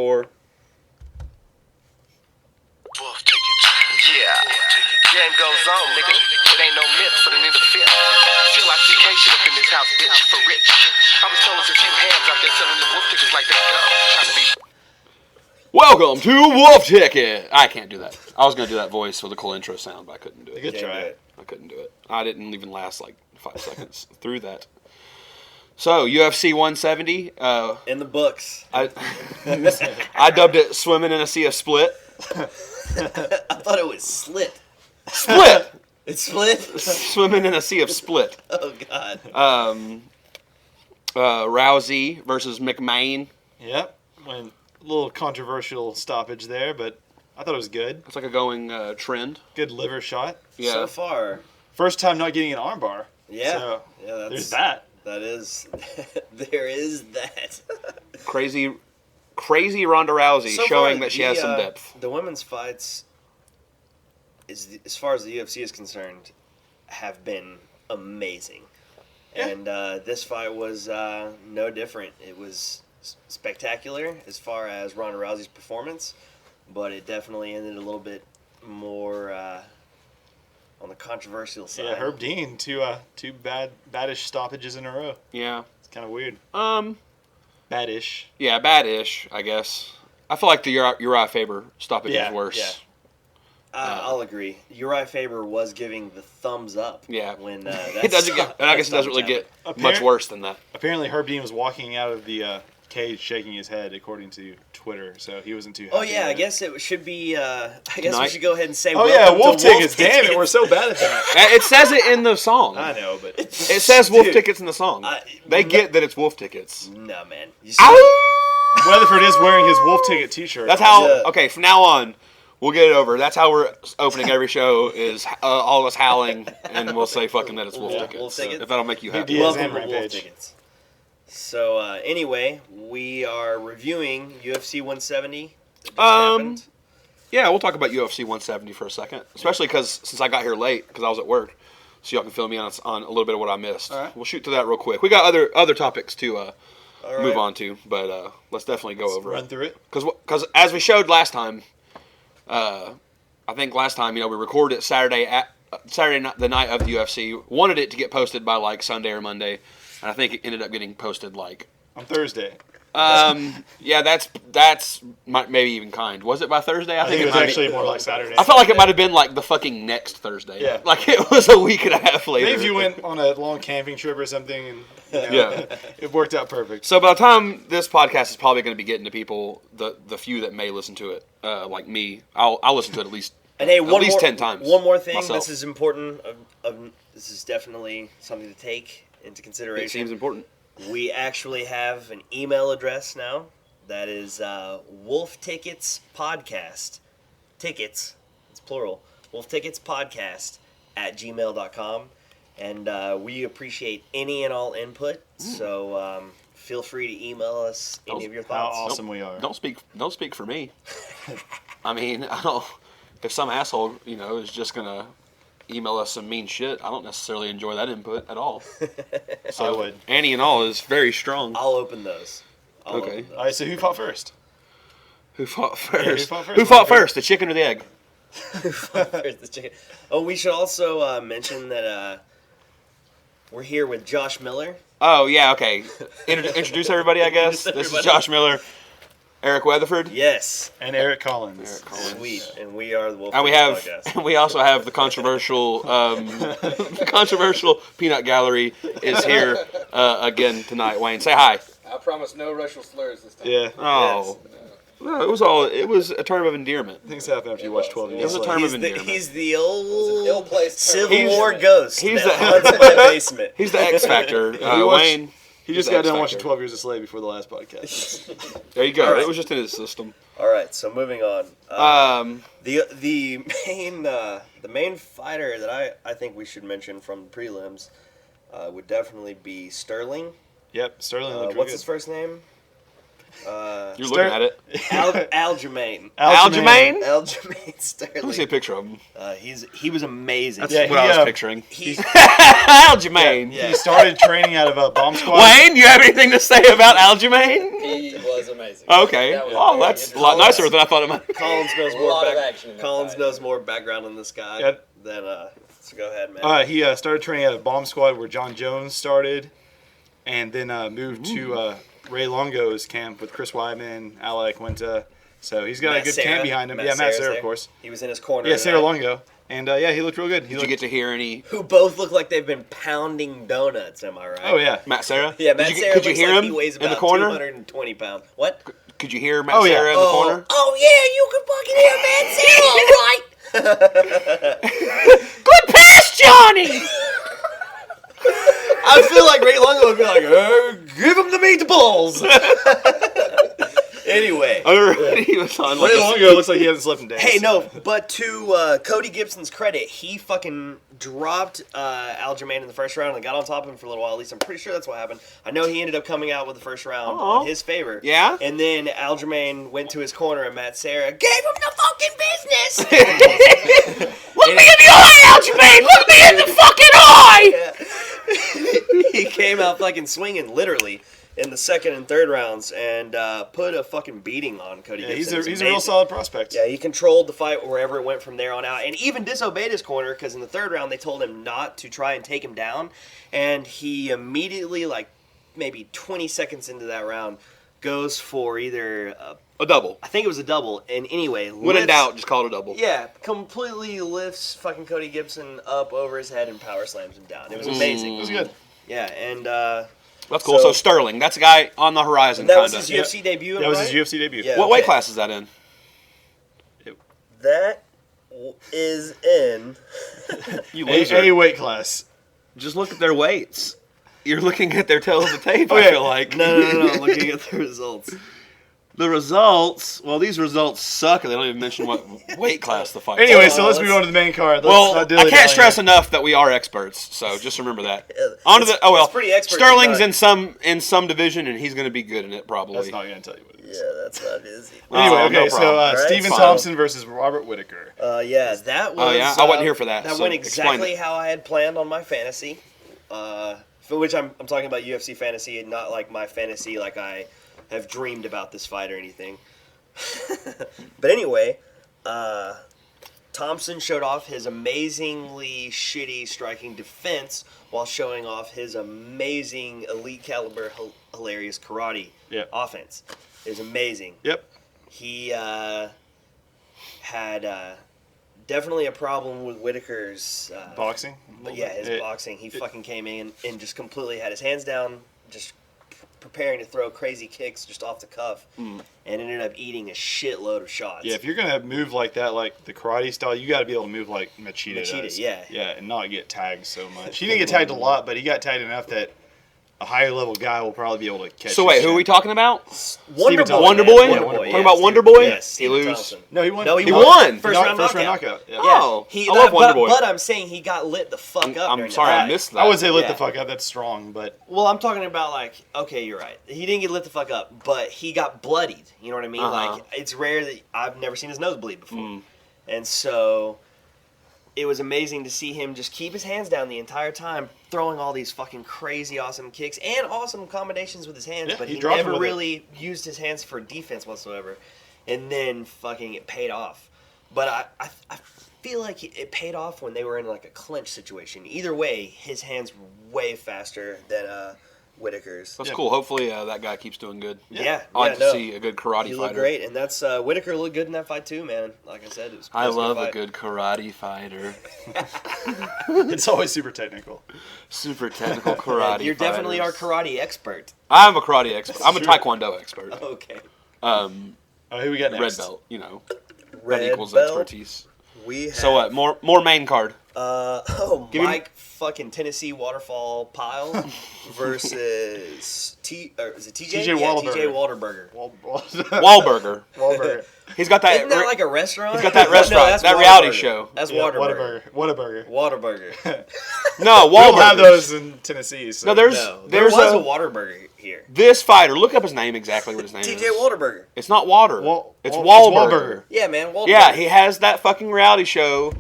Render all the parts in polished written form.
Wolftickets. Yeah. Game goes on, nigga. It ain't no myth for the nigga fit. Feel like CK shit up in this house, bitch, for rich. I was told there's a few hands out there selling the wolf tickets like they go. Trying to be. Welcome to Wolfticket. I can't do that. I was gonna do that voice with a cool intro sound, but I couldn't do it. Good try. I couldn't do it. I didn't even last like 5 seconds through that. So UFC 170. In the books. I dubbed it "Swimming in a Sea of Split." I thought it was slit. Split. It's split? Swimming in a sea of split. Oh, God. Rousey versus McMahon. Yep. A little controversial stoppage there, but I thought it was good. It's like a going trend. Good liver shot. Yeah. So far. First time not getting an armbar. Yeah. So yeah, there's that. That is. There is that. Crazy Ronda Rousey So showing far, that she has some depth. The women's fights, as far as the UFC is concerned, have been amazing. Yeah. And this fight was no different. It was spectacular as far as Ronda Rousey's performance, but it definitely ended a little bit more on the controversial side. Yeah, Herb Dean, two badish stoppages in a row. Yeah. It's kind of weird. Badish. Yeah, badish, I guess. I feel like the Uriah Faber stoppage is worse. Yeah. I'll agree. Uriah Faber was giving the thumbs up. Yeah. When It doesn't get, and I guess it doesn't really get much worse than that. Apparently, Herb Dean was walking out of the cage shaking his head, according to Twitter, so he wasn't too happy. Oh yeah, with I guess it should be. I guess Tonight? we should go ahead and say. Oh yeah, welcome Wolf to Tickets. Damn it, we're so bad at that. It says it in the song. I know, but It says Wolf Tickets in the song. They get that it's Wolf Tickets. No man. Weatherford is wearing his Wolf Ticket T-shirt. That's how. Yeah. Okay, from now on, we'll get it over. That's how we're opening every show. Is all of us howling, and we'll say fucking that it's Wolf Tickets. Wolf Tickets. If that'll make you happy. Diaz Welcome and to Wolf Rampage. Tickets. So anyway, we are reviewing UFC 170. That just happened. Yeah, we'll talk about UFC 170 for a second, especially because since I got here late because I was at work, so y'all can fill me on a little bit of what I missed. All right. We'll shoot through that real quick. We got other topics to All move right. on to, but let's definitely go over Run it. through it. Because as we showed last time, I think last time we recorded it Saturday night, the night of the UFC. Wanted it to get posted by like Sunday or Monday, and I think it ended up getting posted like On Thursday. yeah, that's maybe even kind. Was it by Thursday? I think it was might be- actually more like Saturday. I felt like it might have been like the fucking next Thursday. Yeah. Like it was a week and a half later. Maybe if you went on a long camping trip or something, and Yeah. it worked out perfect. So by the time this podcast is probably going to be getting to people, the few that may listen to it, like me, I'll listen to it at least And hey, at least 10 times. One more thing. myself. This is important. This is definitely something to take into consideration. It seems important. We actually have an email address now. That is Wolftickets Podcast. Tickets, it's plural. Wolftickets Podcast @gmail.com. And we appreciate any and all input. So feel free to email us any of your How thoughts. awesome we are. Don't speak for me. I mean, if some asshole is just gonna email us some mean shit, I don't necessarily enjoy that input at all. So I would. Any and all is very strong. I'll open those. Okay. All right, so who fought first? Who fought first? Yeah, who fought first? Who fought first, the chicken or the egg? There's the chicken. Oh, we should also mention that we're here with Josh Miller. Oh, yeah, okay. Introduce everybody, I guess. This is Josh Miller, Eric Weatherford. Yes. And Eric Collins. Sweet. And we are the Wolf And Podcast. we also have the controversial Peanut Gallery is here again tonight. Wayne, say hi. I promise no racial slurs this time. Yeah. Oh. No, it was a term of endearment. Things happen after you watch 12 It was years. a term He's of the, endearment. he's the old ill-placed term. Civil He's- War ghost he's that the- haunts my basement. He's the X Factor. you watch- Wayne, He just he's got the done X watching Factor. 12 Years a Slave before the last podcast. There you go. All right. It was just in his system. All right, so moving on. The main fighter that I think we should mention from the prelims would definitely be Sterling. Yep, Sterling looked What's really his good. first name? You're looking at it. Aljamain. Aljamain? Aljamain Sterling. Let me see a picture of him. He was amazing. That's Yeah, what I was he, picturing. He, Aljamain. Yeah. He started training out of a bomb squad. Wayne, you have anything to say about Aljamain? He was amazing. Okay. That was Oh, very that's a interesting. lot nicer than I thought it might be. Collins knows A more. lot of action in that Collins fight. knows more background on this guy Yeah. than. So go ahead, man. He started training out of bomb squad where John Jones started, and then moved to Ray Longo's camp with Chris Weidman, Alec Quinta. So he's got Matt a good Serra. camp behind him. Matt Matt Serra's Serra, there. of course. He was in his corner. Yeah, Sarah tonight. Longo. And he looked real good. Did you get to hear any Who both look like they've been pounding donuts. Am I right? Oh, yeah. Matt Serra? Yeah, Matt Serra Could you looks hear like him he weighs in the about corner? 220 pounds. What? Could you hear Matt Oh, yeah. Serra in the corner? Oh yeah, you can fucking hear Matt Serra, all right? Good pass, Johnny! I feel like Ray Longo would be like, give him the meatballs. Anyway. He was on like Ray a- Longo looks like he hasn't slept in days. Hey, no, but to Cody Gibson's credit, he fucking dropped Aljamain in the first round and got on top of him for a little while. At least I'm pretty sure that's what happened. I know he ended up coming out with the first round Aw. in his favor. Yeah? And then Aljamain went to his corner and Matt Serra gave him the fucking business. Look me in the eye, Aljamain! Look me in the fucking eye! He came out fucking swinging, literally, in the second and third rounds and put a fucking beating on Cody Yeah, Gibson. he's It was a real amazing. solid prospect. Yeah, he controlled the fight wherever it went from there on out, and even disobeyed his corner because in the third round they told him not to try and take him down, and he immediately, like maybe 20 seconds into that round, goes for either A double. I think it was a double, and anyway, When in lifts- doubt, just call it a double. yeah, completely lifts fucking Cody Gibson up over his head and power slams him down. It was amazing. It was good. Yeah, and That's cool. So Sterling, that's a guy on the horizon, that was kind his of. UFC debut. That was right? his UFC debut. Yeah. What weight Okay. class is that in? That is in. You A weight class. Just look at their weights. You're looking at their tails of the tape, I Okay. feel like. No. I'm looking at the results. The results, well, these results suck, and they don't even mention what weight class the fight. Anyway, Oh, so let's let's- move on to the main card. Let's Well, not I dilly-dally can't stress here. enough that we are experts, so just remember that. Yeah, On to it's- the it's pretty expert Sterling's tonight. in some division, and he's going to be good in it probably. That's not going to tell you what it is. Yeah, that's not easy. Anyway, Oh, okay, no so problem. Alright, Stephen fine. Thompson versus Robert Whitaker. Yeah, that was. Oh, yeah? I wasn't here for that, That so went explain exactly it. how I had planned on my fantasy. For which I'm talking about UFC fantasy, and not like my fantasy, like I have dreamed about this fight or anything. But anyway, Thompson showed off his amazingly shitty striking defense while showing off his amazing elite caliber, hilarious karate Yep. offense. It was amazing. Yep. He had definitely a problem with Whitaker's Boxing. but yeah, his boxing. He fucking came in and just completely had his hands down, just preparing to throw crazy kicks just off the cuff, and ended up eating a shitload of shots. Yeah, if you're gonna move like that, like the karate style, you got to be able to move like Machida does. yeah. Yeah, and not get tagged so much. He didn't get tagged a lot, but he got tagged enough that a higher level guy will probably be able to catch. So his wait, who are shit. we talking about? Wonder Stephen Boy. Wonder man. Boy? Wonder Talking yeah, about Steve- Wonder Boy? Yes, He Stephen lose? Thompson. No, he won. No, he He won. won. First round knockout. knockout. Yeah. Oh, He, I love Wonder Boy. But I'm saying he got lit the fuck up. I'm during sorry that I fight. missed that. I would say lit Yeah. the fuck up. That's strong, but Well, I'm talking about like, okay, you're right. He didn't get lit the fuck up, but he got bloodied. You know what I mean? Uh-huh. Like, it's rare that I've never seen his nose bleed before. And so it was amazing to see him just keep his hands down the entire time, throwing all these fucking crazy awesome kicks and awesome combinations with his hands, Yeah, but he he dropped never him with it. really used his hands for defense whatsoever. And then fucking it paid off. But I feel like it paid off when they were in like a clinch situation. Either way, his hands were way faster than Whitaker's. That's Yeah. cool. Hopefully that guy keeps doing good. Yeah, I like yeah, to no. see a good karate He looked fighter. great, and that's Whitaker looked good in that fight too, man. Like I said, it was. I was love a fight. good karate fighter. it's always super technical. Super technical Yeah, karate you're definitely our fighters. karate expert. I'm a karate expert. I'm a Sure. taekwondo expert. Okay. Who we got Red next? belt, you know. Red that equals belt. expertise. We have, So what? More main card. Give me- Mike fucking Tennessee Waterfall Pile versus is it TJ? TJ Yeah, Whataburger. TJ Waterburger. Wahlburger. Wahlburger. He's got that. Isn't that like a restaurant? he's got that No, restaurant, that's that reality Whataburger. show. That's Yeah, Waterburger. Whataburger. Waterburger. No, We don't have Wahlburger. those in Tennessee. So. No, there's No, there was a Waterburger here. This fighter, look up his name exactly. What his name is? TJ Walterberger. It's not Water. It's Wahlberger. Wahlberger. Yeah, man. Walterberger. Yeah, he has that fucking reality show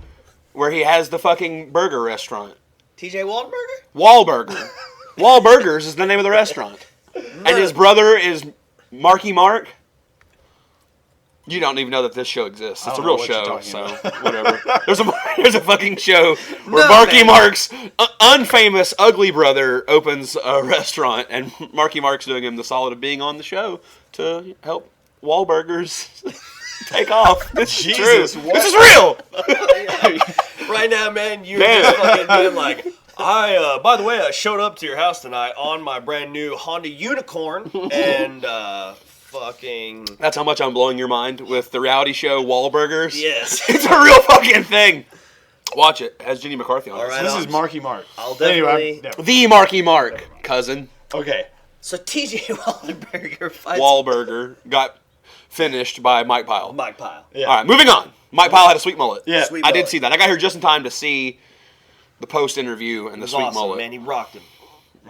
where he has the fucking burger restaurant. TJ Walterberger. Wahlburger. Wahlburgers is the name of the restaurant. And his brother is Marky Mark. You don't even know that this show exists. It's a real show, so whatever. There's a fucking show where Marky Mark's unfamous ugly brother opens a restaurant, and Marky Mark's doing him the solid of being on the show to help Wahlburgers take off. This is true. This is real. Right now, man, you're just fucking being like, by the way, I showed up to your house tonight on my brand new Honda Unicorn, and fucking... That's how much I'm blowing your mind with the reality show Wahlburgers. Yes. It's a real fucking thing. Watch it. It has Jenny McCarthy on it. All right, This is Marky Mark. I'll definitely... Anyway, The Marky Mark, cousin. Okay. So TJ Walterberger fights Wahlburger got finished by Mike Pyle. Mike Pyle. Yeah. All right, moving on. Mike Pyle had a sweet mullet. Yeah. Sweet I did mullet. see that. I got here just in time to see the post interview and the It was sweet awesome, mullet. man. He rocked him.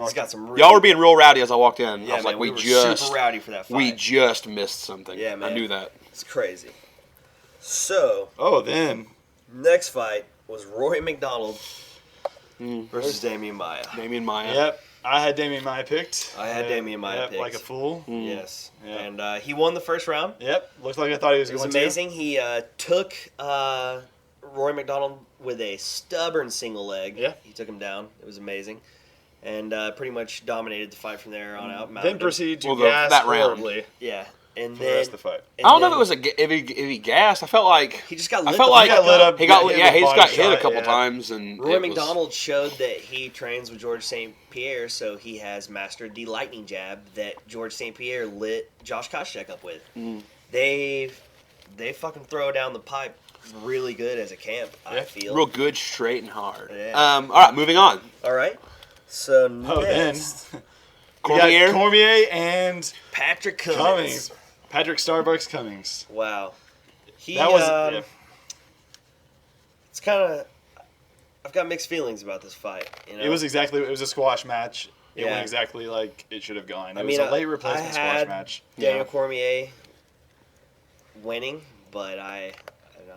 He's got some really... Y'all were being real rowdy as I walked in. Yeah, I was man, like, we we were just super rowdy for that fight. we just missed something. Yeah, man. I knew that. It's crazy. So, Oh, then. next fight was Roy McDonald versus Damian Maia. Damian Maia. Yep. I had Damian Maia picked. I had Damian Maia picked. Like a fool. Yes. Yeah. And he won the first round. Yep. Looked like I thought he was It was going amazing. He took Roy McDonald with a stubborn single leg. Yeah. He took him down. It was amazing. And pretty much dominated the fight from there on out. to. mounted Then him. proceeded to Well, gas that round. horribly Yeah. And for then... the rest of the fight. and I don't know then if it was if he gassed. I felt like He just got I lit felt the like fuck He got lit up. he got hit yeah with he just body got hit a shot, couple yeah. times and Roy it was- McDonald showed that he trains with George St-Pierre, so he has mastered the lightning jab that George St-Pierre lit Josh Koscheck up with. They fucking throw down the pipe really good as a camp, I feel. real good, straight and hard. Yeah. All right, moving on. All right. So Oh, then. next, We got Cormier. Cormier and Patrick Cummins. Cummings. Patrick Starbucks Cummings. Wow. He That was... it's kind of I've got mixed feelings about this fight, you know. It was a squash match. It Yeah. went exactly like it should have gone. It I was mean, a late replacement I squash had match. Daniel Cormier winning, but I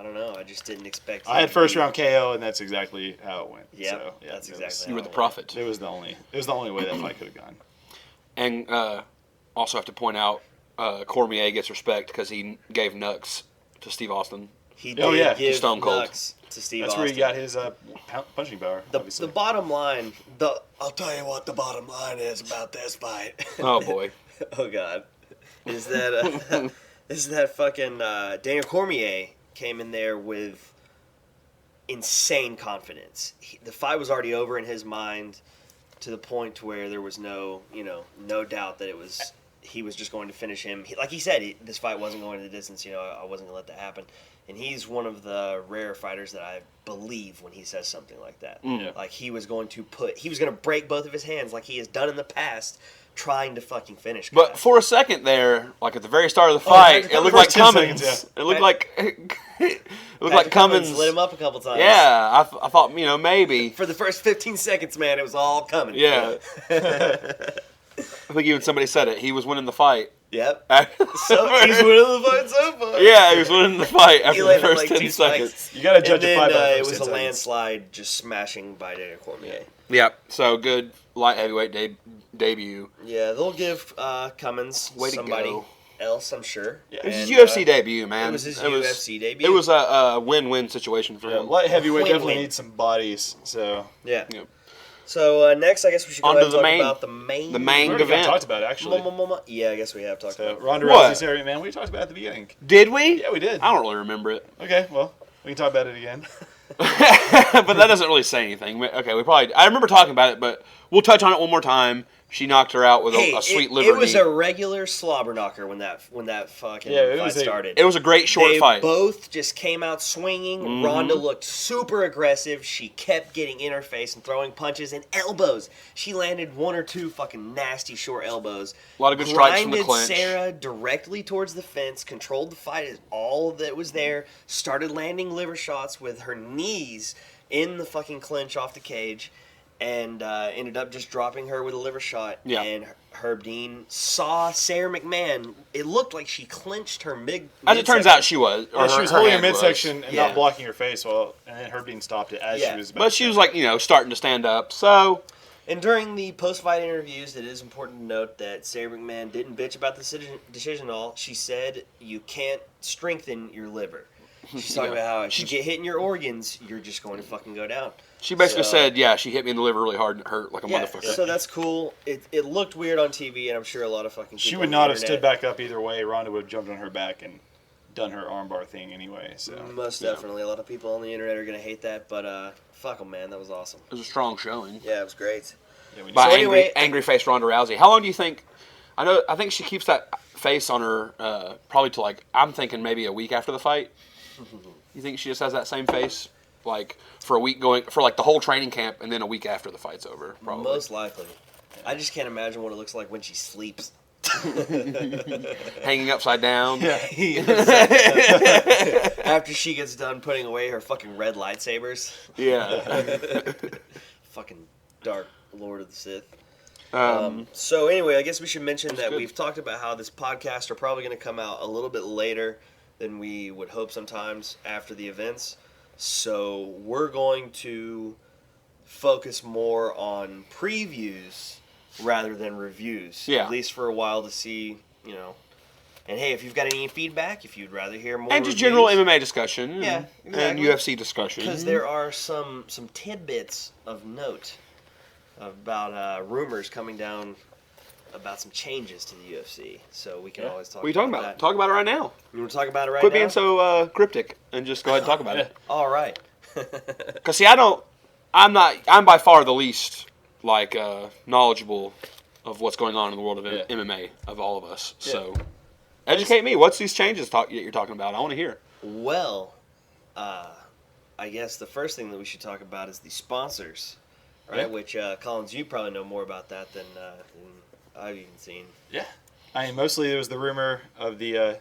don't know. I just didn't expect. I him had to first be- round KO, and that's exactly how it went. Yep, So, yeah, that's it exactly was- You were how the it prophet. It was the only way that fight could have gone. And also have to point out, Cormier gets respect because he gave Nux to Steve Austin. He Oh, did yeah. give Stone Cold. Nux to Steve That's Austin. where he got his punching power. the obviously. bottom line. I'll tell you what the bottom line is about this fight. Oh boy. Oh God, is that fucking Daniel Cormier came in there with insane confidence. The fight was already over in his mind to the point to where there was no doubt that he was just going to finish him. Like he said, this fight wasn't going to the distance. I wasn't going to let that happen. And he's one of the rare fighters that I believe when he says something like that. Yeah. Like he was going to break both of his hands like he has done in the past, trying to fucking finish. But guys. for a second there, like at the very start of the Patrick fight, it looked Cummins. like First 10 Cummins. seconds, It looked like Patrick Cummins. lit him up a couple times. Yeah, I thought maybe. For the first 15 seconds, man, it was all coming. Yeah. I think even somebody said it. He was winning the fight. Yep. so He's winning the fight so far. Yeah, he was winning the fight after He the landed first like 10 2 seconds. spikes. You got to And judge a then fight by the it first was 10 a seconds. landslide, just smashing by Daniel Cormier. Yep. So good light heavyweight debut. Yeah, they'll give Cummins Way to somebody go. else, I'm sure. Yeah. It was his And, UFC debut, man. It was his UFC debut. It was a win-win situation for Yeah, him. light heavyweight Win-win. definitely needs some bodies. So Yeah. Yep. So next, I guess we should go On to ahead and the talk main- about the main. the main we already event. talked about it actually. Yeah, I guess we have talked So about it. Ronda What? Rousey, Sarah, man, we talked about it at the beginning. Did we? Yeah, we did. I don't really remember it. Okay, well, we can talk about it again. But that doesn't really say anything. Okay, I remember talking about it, but we'll touch on it one more time. She knocked her out with a sweet liver It was knee. a regular slobber knocker when that fucking Yeah, it fight was started. It was a great short They fight. both just came out swinging. Mm-hmm. Ronda looked super aggressive. She kept getting in her face and throwing punches and elbows. She landed 1 or 2 fucking nasty short elbows. A lot of good strikes from the Grinded clinch. Sarah directly towards the fence, controlled the fight as all that was there, started landing liver shots with her knees in the fucking clinch off the cage, and ended up just dropping her with a liver shot. Yeah. And Herb Dean saw Sarah McMahon. It looked like she clinched her As it turns out, she was. Yeah, she was holding her midsection and Yeah. not blocking her face, and then Herb Dean stopped it as Yeah. she was about But to she stand was up. like, starting to stand up. So, And during the post-fight interviews, it is important to note that Sarah McMahon didn't bitch about the decision at all. She said, you can't strengthen your liver. She's talking about how if you get hit in your organs, you're just going to fucking go down. she basically So- said, yeah, she hit me in the liver really hard and it hurt like a motherfucker. So that's cool. It looked weird on TV, and I'm sure a lot of fucking people She would on the not have stood internet- back up either way. Ronda would have jumped on her back and done her armbar thing anyway. So Most definitely. A lot of people on the internet are going to hate that, but fuck them, man. That was awesome. It was a strong showing. Yeah, it was great. yeah, we By So anyway- angry faced Ronda Rousey. How long do you think? I think she keeps that face on her probably to I'm thinking maybe a week after the fight. You think she just has that same face for a week going for the whole training camp and then a week after the fight's over? Probably. Most likely. I just can't imagine what it looks like when she sleeps. Hanging upside down. After she gets done putting away her fucking red lightsabers. Yeah. Fucking dark Lord of the Sith. Um, So anyway, I guess we should mention that good. we've talked about how this podcast are probably going to come out a little bit later than we would hope sometimes after the events. So we're going to focus more on previews rather than reviews. Yeah. At least for a while to see, And hey, if you've got any feedback, if you'd rather hear more and just general reviews, MMA discussion. Yeah, And exactly. UFC discussion. because there are some tidbits of note about rumors coming down about some changes to the UFC. So we can always talk. What are you talking about? that. Talk about it right now. You want to talk about it right Quit now? being so cryptic and just go ahead and talk about it. All right. Because see, I'm by far the least knowledgeable of what's going on in the world of MMA of all of us. So educate me. What's these changes that you're talking about? I want to hear. Well, I guess the first thing that we should talk about is the sponsors, right? Yeah. Which Collins, you probably know more about that than I've even seen. Yeah. I mean, mostly there was the rumor of the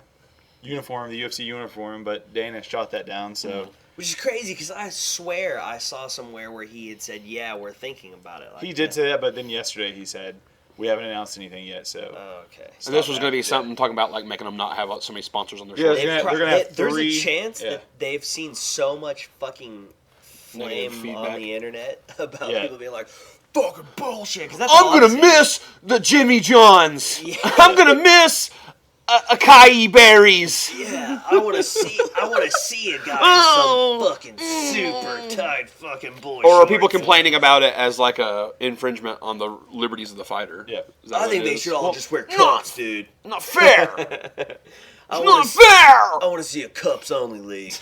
uniform, the UFC uniform, but Dana shot that down, so... Which is crazy because I swear I saw somewhere where he had said, "Yeah, we're thinking about it." He did say that, but then yesterday he said, we haven't announced anything yet, so... Oh, okay. And this was going to be something talking about making them not have so many sponsors on their Yeah, show. they're gonna have There's three- a chance yeah. that they've seen so much fucking Negative flame on feedback. the internet about Yeah. people being like, "Fucking bullshit." 'Cause that's all I'm I'm gonna seeing. miss the Jimmy Johns. Yeah. I'm gonna miss acai berries. Yeah, I want to see a guy Oh. in some fucking super tight fucking boy. Or are people shorts. complaining about it as a infringement on the liberties of the fighter? Yeah. Is that I what think it they is? should all Well, just wear not- cups, dude. Not fair. I It's wanna not see- I fair. want to see a cups only league.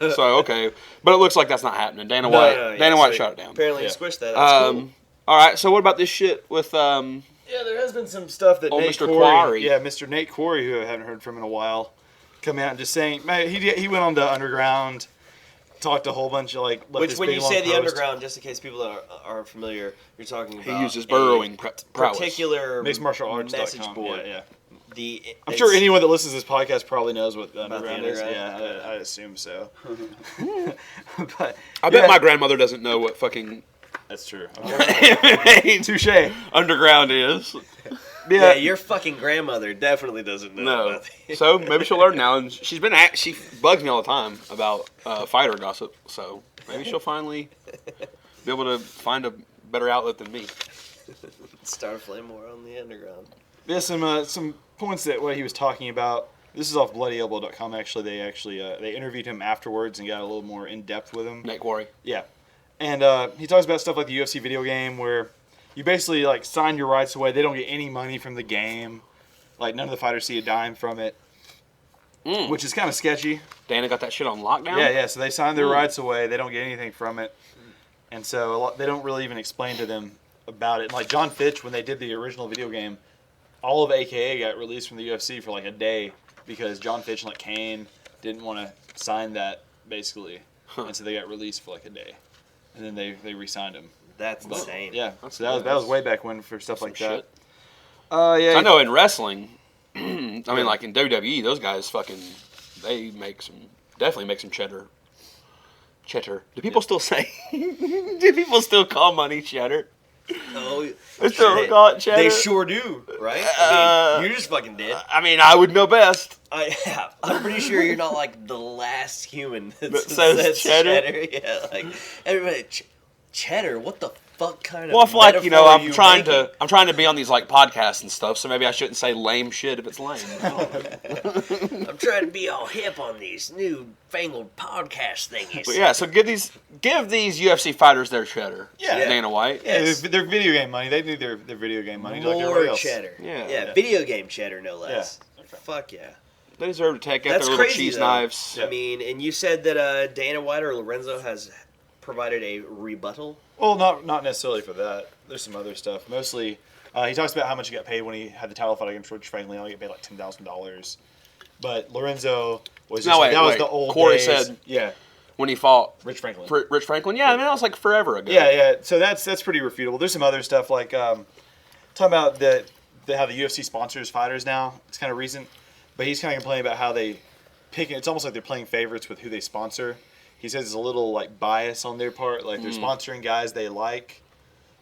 So okay, but it looks like that's not happening. Dana White. No, yeah, Dana so White shot it down. Apparently, Yeah. he squished that. That's cool. All right. So what about this shit with Yeah, there has been some stuff that Old Nate Mr. Quarry, Quarry. yeah, Mr. Nate Quarry, who I haven't heard from in a while, come out and just saying, man, he went on the Underground, talked a whole bunch of left Which, this when big, you long say the post. Underground, just in case people that aren't familiar, you're talking about he uses a burrowing prowess. particular mixedmartialarts.com. message board. Yeah, yeah. I'm It's- sure anyone that listens to this podcast probably knows what the About the Underground is. Underground? Yeah, I assume so. But I bet yeah, my grandmother doesn't know what fucking that's true. touche underground is. Yeah, your fucking grandmother definitely doesn't know No. about the- So maybe she'll learn now. And she bugs me all the time about fighter gossip. So maybe she'll finally be able to find a better outlet than me. Start a flame war on the Underground. Yeah, some points that what he was talking about. This is off BloodyElbow.com. Actually, they interviewed him afterwards and got a little more in depth with him. Nate Quarry. Yeah, and he talks about stuff like the UFC video game where you basically sign your rights away. They don't get any money from the game. None of the fighters see a dime from it, which is kind of sketchy. Dana got that shit on lockdown. Yeah. So they sign their rights away. They don't get anything from it, and so they don't really even explain to them about it. Like John Fitch, when they did the original video game, all of AKA got released from the UFC for a day because John Fitch and Kane didn't want to sign that basically, and so they got released for a day, and then they re-signed him. That's But, insane. yeah, so that was way back when for stuff like that. shit. Yeah, I know in wrestling, I mean, in WWE, those guys they definitely make some cheddar. Cheddar. Do people still say? Do people still call money cheddar? Oh, They still call it cheddar. They sure do, right? I mean, you just fucking did. I mean, I would know best. I'm pretty sure you're not like the last human that says cheddar? Yeah, like everybody, cheddar. What the fuck kind of? Well, I feel like, metaphor are I'm you trying making? I'm trying to be on these like podcasts and stuff, so maybe I shouldn't say lame shit if it's lame. I'm trying to be all hip on these new fangled podcast thingies. But yeah, so give these UFC fighters their cheddar. Yeah. Dana White. Yeah. Yeah, their video game money. They need their video game money like everybody More else. cheddar. Yeah. Video game cheddar, no less. Yeah. Okay. Fuck yeah. They deserve to take out That's their little crazy, cheese though. knives. Yeah. I mean, and you said that Dana White or Lorenzo has provided a rebuttal. Well, not necessarily for that. There's some other stuff. Mostly, he talks about how much he got paid when he had the title fight against Rich Franklin. He only got paid like $10,000. But Lorenzo was just was the old Corey days. said Yeah, when he fought Rich Franklin. Rich Franklin. Yeah, I mean that was like forever ago. Yeah. So that's pretty refutable. There's some other stuff like talking about how the UFC sponsors fighters now. It's kind of recent, but he's kind of complaining about how they pick. It's almost like they're playing favorites with who they sponsor. He says it's a little like bias on their part, like they're sponsoring guys they like,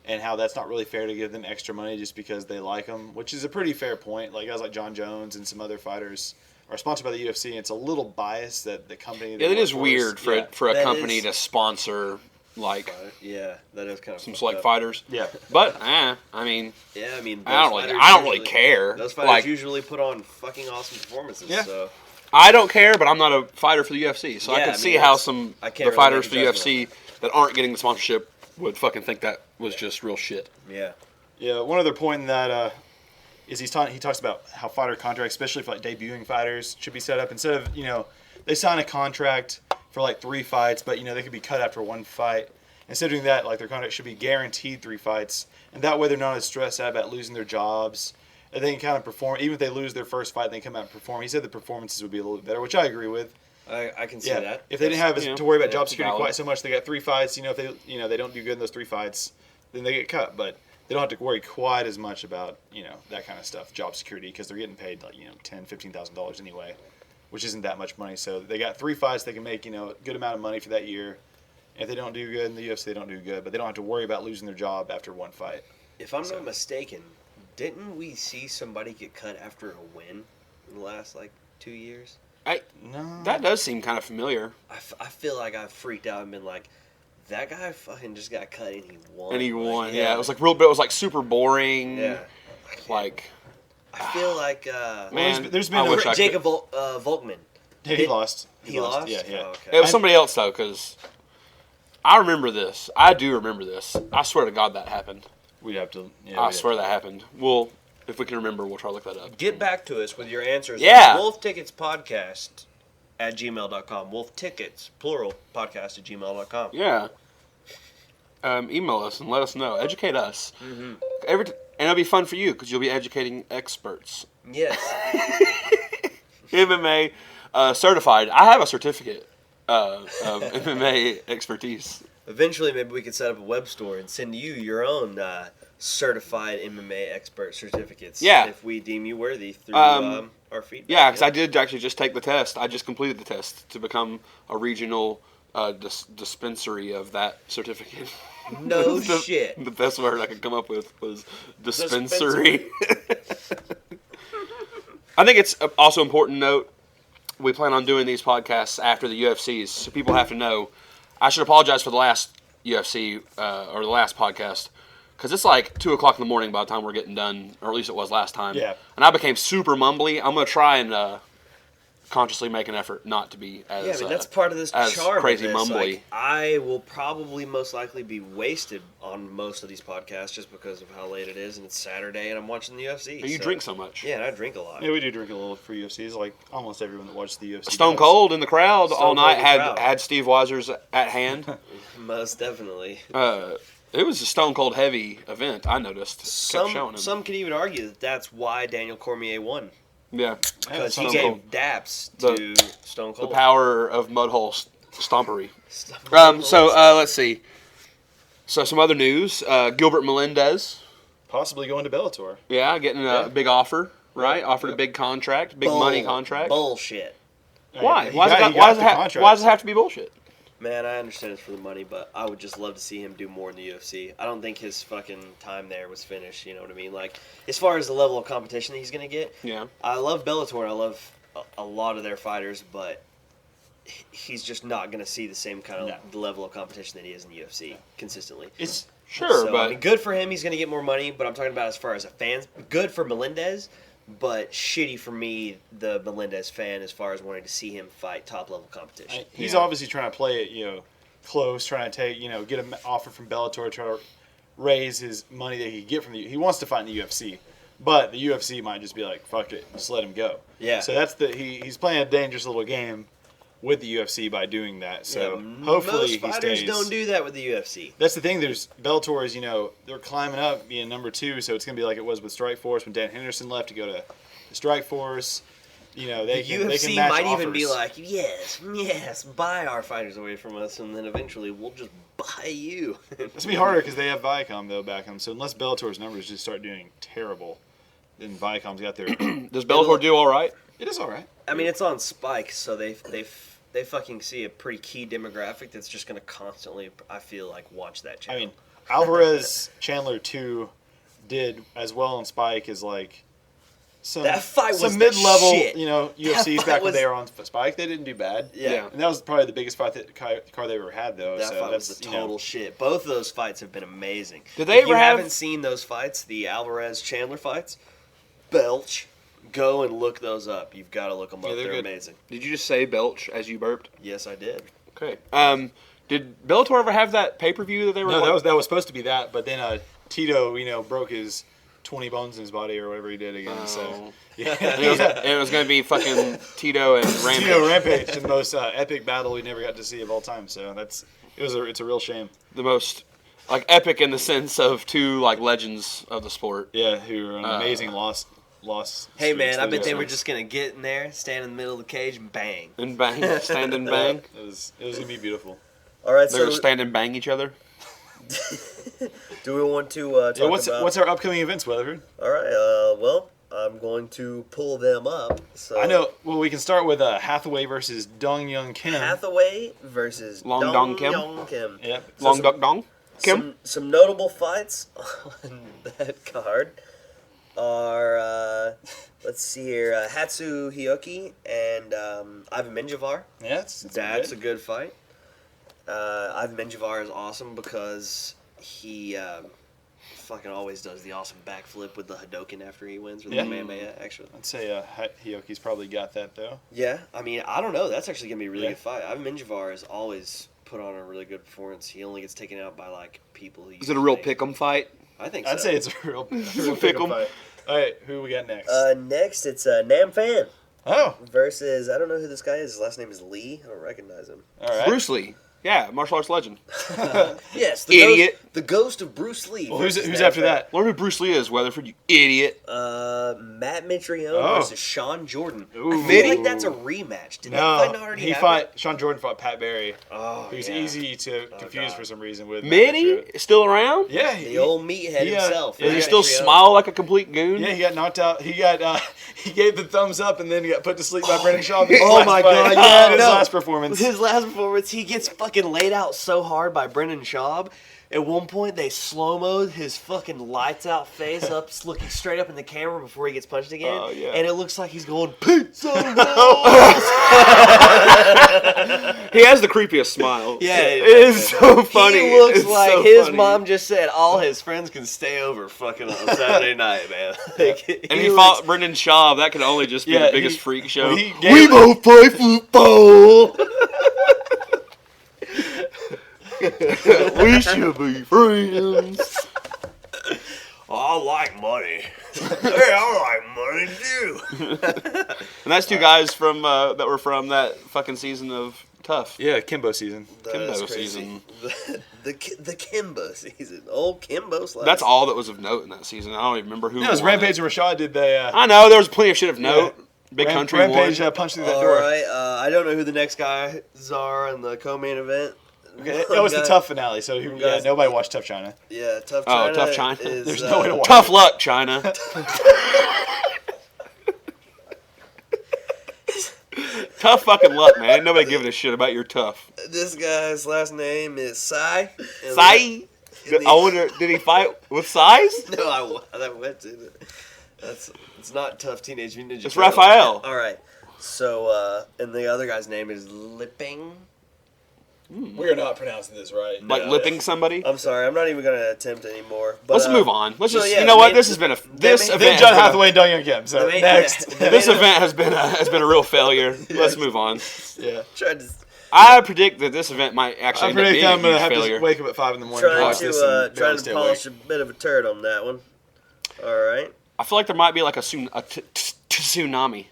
and how that's not really fair to give them extra money just because they like them, which is a pretty fair point. Like guys like John Jones and some other fighters are sponsored by the UFC, and it's a little biased that the company. Yeah, it is weird for a That company is- to sponsor like Yeah, that is kind of some fucked select up. fighters. Yeah. But I mean, Yeah, I mean, I those don't fighters really care. Those fighters Like- usually put on fucking awesome performances. Yeah. So I don't care, but I'm not a fighter for the UFC, so I Yeah, can I mean, see how that's- some I can't the really fighters make for a the judgment UFC that aren't getting the sponsorship would fucking think that was just real shit. yeah, Yeah, one other point that is he talks about how fighter contracts, especially for like debuting fighters, should be set up instead of they sign a contract for like 3 fights, but they could be cut after 1 fight. Instead of doing that, like their contract should be guaranteed 3 fights, and that way they're not as stressed out about losing their jobs. And they can kind of perform, even if they lose their first fight, and they come out and perform. He said the performances would be a little bit better, which I agree with. I can see Yeah, that. if they didn't have to worry about yeah, job security valid. quite so much, they got 3 fights. If they they don't do good in those 3 fights, then they get cut. But they don't have to worry quite as much about that kind of stuff, job security, because they're getting paid like $10,000-$15,000 anyway, which isn't that much money. So they got 3 fights, they can make a good amount of money for that year. If they don't do good in the UFC, they don't do good, but they don't have to worry about losing their job after 1 fight. If I'm not mistaken, didn't we see somebody get cut after a win in the last like 2 years? No, That does seem kind of familiar. I feel like I freaked out and been like, that guy fucking just got cut and he won. And he Like, won. Yeah, it was like real, but it was like super boring. Yeah. Like, I feel like man, there's been I no- wish I could. Jacob Volkman. he lost. He lost. Yeah. Oh, okay. It was somebody else though, because I remember this. I do remember this. I swear to God that happened. We'd have to. I swear that happened. Well, if we can remember, we'll try to look that up. Get back to us with your answers. Yeah. Wolftickets Podcast at gmail.com. Wolftickets, plural, podcast at gmail.com. Yeah. Email us and let us know. Educate us. Mm-hmm. And it'll be fun for you because you'll be educating experts. Yes. MMA certified. I have a certificate of MMA expertise. Eventually, maybe we could set up a web store and send you your own certified MMA expert certificates. Yeah. If we deem you worthy through our feedback. Yeah, because I did actually just take the test. I just completed the test to become a regional dispensary of that certificate. No The- shit. The best word I could come up with was dispensary. I think it's also important to note we plan on doing these podcasts after the UFCs, so people have to know. I should apologize for the last UFC or the last podcast because it's like 2 o'clock in the morning by the time we're getting done, or at least it was last time. Yeah. And I became super mumbly. I'm gonna try and consciously make an effort not to be as Yeah, I mean, that's part of this as charm. crazy of this. mumbly. Like, I will probably most likely be wasted on most of these podcasts just because of how late it is, and it's Saturday, and I'm watching the UFC. You so- drink so much. Yeah, and I drink a lot. Yeah, we do drink a little for UFCs, like almost everyone that watches the UFC. Stone does. Cold in the crowd Stone all Cold night in the crowd. had Steve Weiser's at hand. Most definitely. It was a Stone Cold heavy event. I noticed. Kept showing him. Some could even argue that that's why Daniel Cormier won. Yeah, Because he Stone gave Cold. daps The- to Stone the Cold. power of Mudhole Stompery. Stone So Cold. let's see. So some other news. Gilbert Melendez, Possibly going to Bellator. yeah, getting a big offer, right? Offered a big contract, big money contract. Bullshit. Why? He Why got does the it have contract. to be bullshit? Man, I understand it's for the money, but I would just love to see him do more in the UFC. I don't think his fucking time there was finished, you know what I mean? Like, as far as the level of competition that he's going to get, Yeah. I love Bellator and I love a lot of their fighters, but he's just not going to see the same kind of level of competition that he is in the UFC consistently. It's Sure, So, but I mean, good for him, he's going to get more money, but I'm talking about as far as a fan. Good for Melendez, but shitty for me, the Melendez fan, as far as wanting to see him fight top-level competition. he's obviously trying to play it, close, trying to take, get an offer from Bellator, try to raise his money that he get from he wants to fight in the UFC, but the UFC might just be like, fuck it, just let him go. Yeah. So that's he's playing a dangerous little game with the UFC by doing that. So hopefully most he fighters stays. don't do that with the UFC. That's the thing. There's Bellator is they're climbing up, being number 2, so it's gonna be like it was with Strikeforce when Dan Henderson left to go to the Strikeforce. They The can UFC match might offers. even be like, yes, buy our fighters away from us, and then eventually we'll just buy you. It's gonna be harder because they have Viacom though back them. So unless Bellator's numbers just start doing terrible, then Viacom's got their. does Bellator do all right? It is all right. I mean, it's on Spike, so they fucking see a pretty key demographic that's just going to constantly, I feel like, watch that channel. I mean, Alvarez Chandler 2 did as well on Spike as like some That fight was some the mid-level, shit. UFCs fight back when was- they were on Spike. They didn't do bad. Yeah. And that was probably the biggest fight card they ever had though. That so fight was that's the total shit. Both of those fights have been amazing. Did they if ever you have- haven't seen those fights, the Alvarez-Chandler fights, belch, go and look those up. You've got to look them up. they're They're good. amazing. Did you just say belch as you burped? Yes, I did. Okay. Did Bellator ever have that pay-per-view that they were? No, that was supposed to be that, but then Tito, broke his 20 bones in his body or whatever he did again. So yeah, And it was going to be fucking Tito and Rampage. Tito Rampage, the most epic battle we never got to see of all time. So it's a real shame. The most epic in the sense of two legends of the sport. Yeah, who are an amazing loss. Hey, man, I bet they were Yeah. just going to get in there, stand in the middle of the cage, and bang. And bang, stand and bang. It was gonna be beautiful. All right, They're so gonna stand and bang each other. do we want to talk about... What's our upcoming events, Weatherford? All right, well, I'm going to pull them up. So I know. Well, we can start with Hathaway versus Dong Young Kim. Hathaway versus Long Dong Dong Kim. Yong Kim. Yep. So Long some- duck dong. Kim. Some notable fights on that card are, let's see here, Hatsu Hioki and Ivan Menjivar. Yeah, it's That's a good. good fight. Ivan Menjivar is awesome because he fucking always does the awesome backflip with the Hadoken after he wins, or the Yeah. Kamehameha, actually. I'd say Hioki's probably got that though. Yeah, I mean, I don't know. That's actually going to be a really Yeah. good fight. Ivan Menjivar has always put on a really good performance. He only gets taken out by, people. Is it a real pick'em fight? I think so. I'd say it's a real Pick 'em. fight. All right, who we got next? Next, it's Nam Fan oh, versus, I don't know who this guy is. His last name is Lee. I don't recognize him. all right. Bruce Lee. Yeah, martial arts legend. Yes, Idiot. The ghost of Bruce Lee. Well, who's versus Nam after Fan. that? Learn who Bruce Lee is, Weatherford, you idiot. Matt Mitrione Oh. versus Sean Jordan. Ooh. I feel like that's a rematch. Did that fight not already happen? Sean Jordan fought Pat Barry. Oh, Who's yeah. easy to confuse God. for some reason with. Mitty still around? Yeah, The old meathead Yeah. himself. Yeah, Does he Matt still Mitrione. smile like a complete goon? Yeah, he got knocked out. He gave the thumbs up and then he got put to sleep by Brendan Shaw. Oh my God, yeah, his no. last performance. His last performance, he gets fucking laid out so hard by Brendan Schaub. At one point, they slow-moed his fucking lights-out face up, looking straight up in the camera before he gets punched again. Oh, yeah. And it looks like he's going, pizza rolls! He has the creepiest smile. Yeah, it is so funny. He looks It's like so his funny. mom just said all his friends can stay over fucking on Saturday night, man. And he fought Brendan Schaub. That could only just be Yeah, the biggest he- freak show. well, he gave We it- both play football. We should be friends. I like money. Hey, I like money too. And that's two guys from that were from that fucking season of Tough. Yeah, Kimbo season. Kimbo That's crazy. season. The Kimbo season. Old Kimbo slash. That's all that was of note in that season. I don't even remember who. Yeah, it was won Rampage and Rashad did the. I know there was plenty of shit of note. Big Country Rampage won. punched through that All door. right. I don't know who the next guys are in the co-main event. Okay, that was the Guy- Tough finale, so guys- nobody watched Tough China. Yeah, Tough Oh, China. Tough China. Is, There's no way to watch Tough luck, China. Tough fucking luck, man. Ain't nobody giving a shit about your tough. This guy's last name is Sai. Sai? I wonder, did he fight with size? No, I went to. It's not Tough Teenage Mutant Ninja It's Turtles. Raphael. All right. So, and the other guy's name is Lipping. We're not pronouncing this right. Like lipping somebody? I'm sorry, I'm not even gonna attempt anymore. But, Let's move on. Let's so just, yeah, you know what? This has been this then event. Then has John been a- Hathaway and Dong Young Kim. So They made- next. yeah. This event has been a real failure. Let's move on. Yeah. Tried to I predict that this event might actually I end up predict being I'm a gonna huge have failure. to wake up at 5 in the morning. trying watch this and barely to stay polish awake. a bit of a turd on that one. All right. I feel like there might be like a tsunami.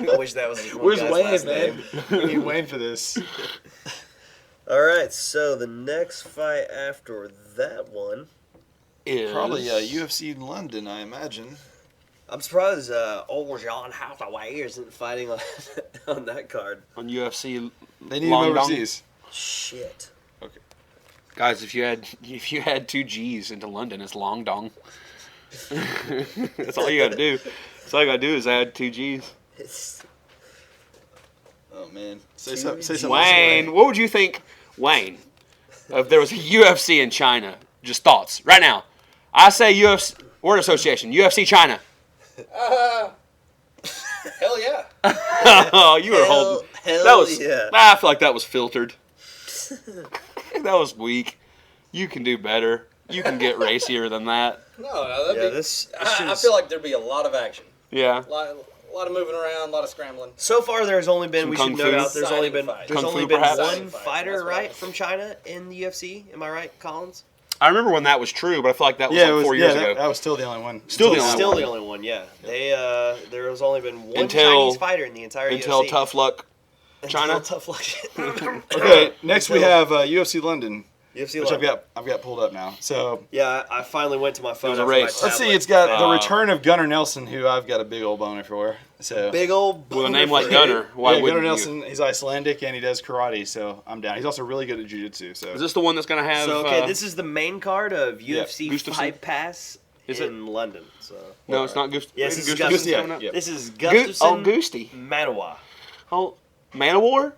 I wish that was one Where's guy's Wayne, last man? name. We need Wayne for this. All right. So the next fight after that one, Is Probably UFC in London, I imagine. I'm surprised old John Hathaway isn't fighting on on that card. on UFC. They need Long him Dong. overseas. Shit. Guys, if you had 2 G's into London, it's Long Dong. That's all you got to do. That's all you got to do is add 2 G's. It's, Oh man, say something. Wayne, what would you think, Wayne, if there was a UFC in China? Just thoughts right now. I say UFC word association, UFC China. Hell yeah. Oh, you were holding. hell That was. yeah. I feel like that was filtered. That was weak. You can do better. You can get racier than that. No, that'd Yeah, be, this I shit's- feel like there'd be a lot of action. Yeah. A lot of moving around, a lot of scrambling. So far, there's only been. Some we kung should note fu. out. There's only been. Exciting fight. There's Kung only fu, been perhaps? one Exciting fight, fighter, that's right, right. from China in the UFC. Am I right, Collins? I remember when that was true, but I feel like that was Yeah, like it was 4 years that ago. was still the only one. Still the only Still one. the only one. Yeah. They there has only been one Until- Chinese fighter in the entire Until UFC. Tough Luck China. Until Tough Luck. Okay, next we have UFC London, UFC which London. I've got pulled up now. So Yeah, I finally went to my phone. was a after race. my let's see, tablet it's got the failed. return of Gunnar Nelson, who I've got a big old boner for. So Big old With a name boner like for Gunner, why yeah, wouldn't Gunnar you? Nelson, he's Icelandic and he does karate, so I'm down. He's also really good at jiu-jitsu. So Is this the one that's going to have... So okay, this is the main card of Yeah, UFC Gustafsson? Fight Pass Is it? in London. So No, it's not Gust. yes, this is Gustafsson. Gustafsson. yeah, yeah. This is Oh, Gustafsson Goosty. Manawa. Oh, Man-O-War?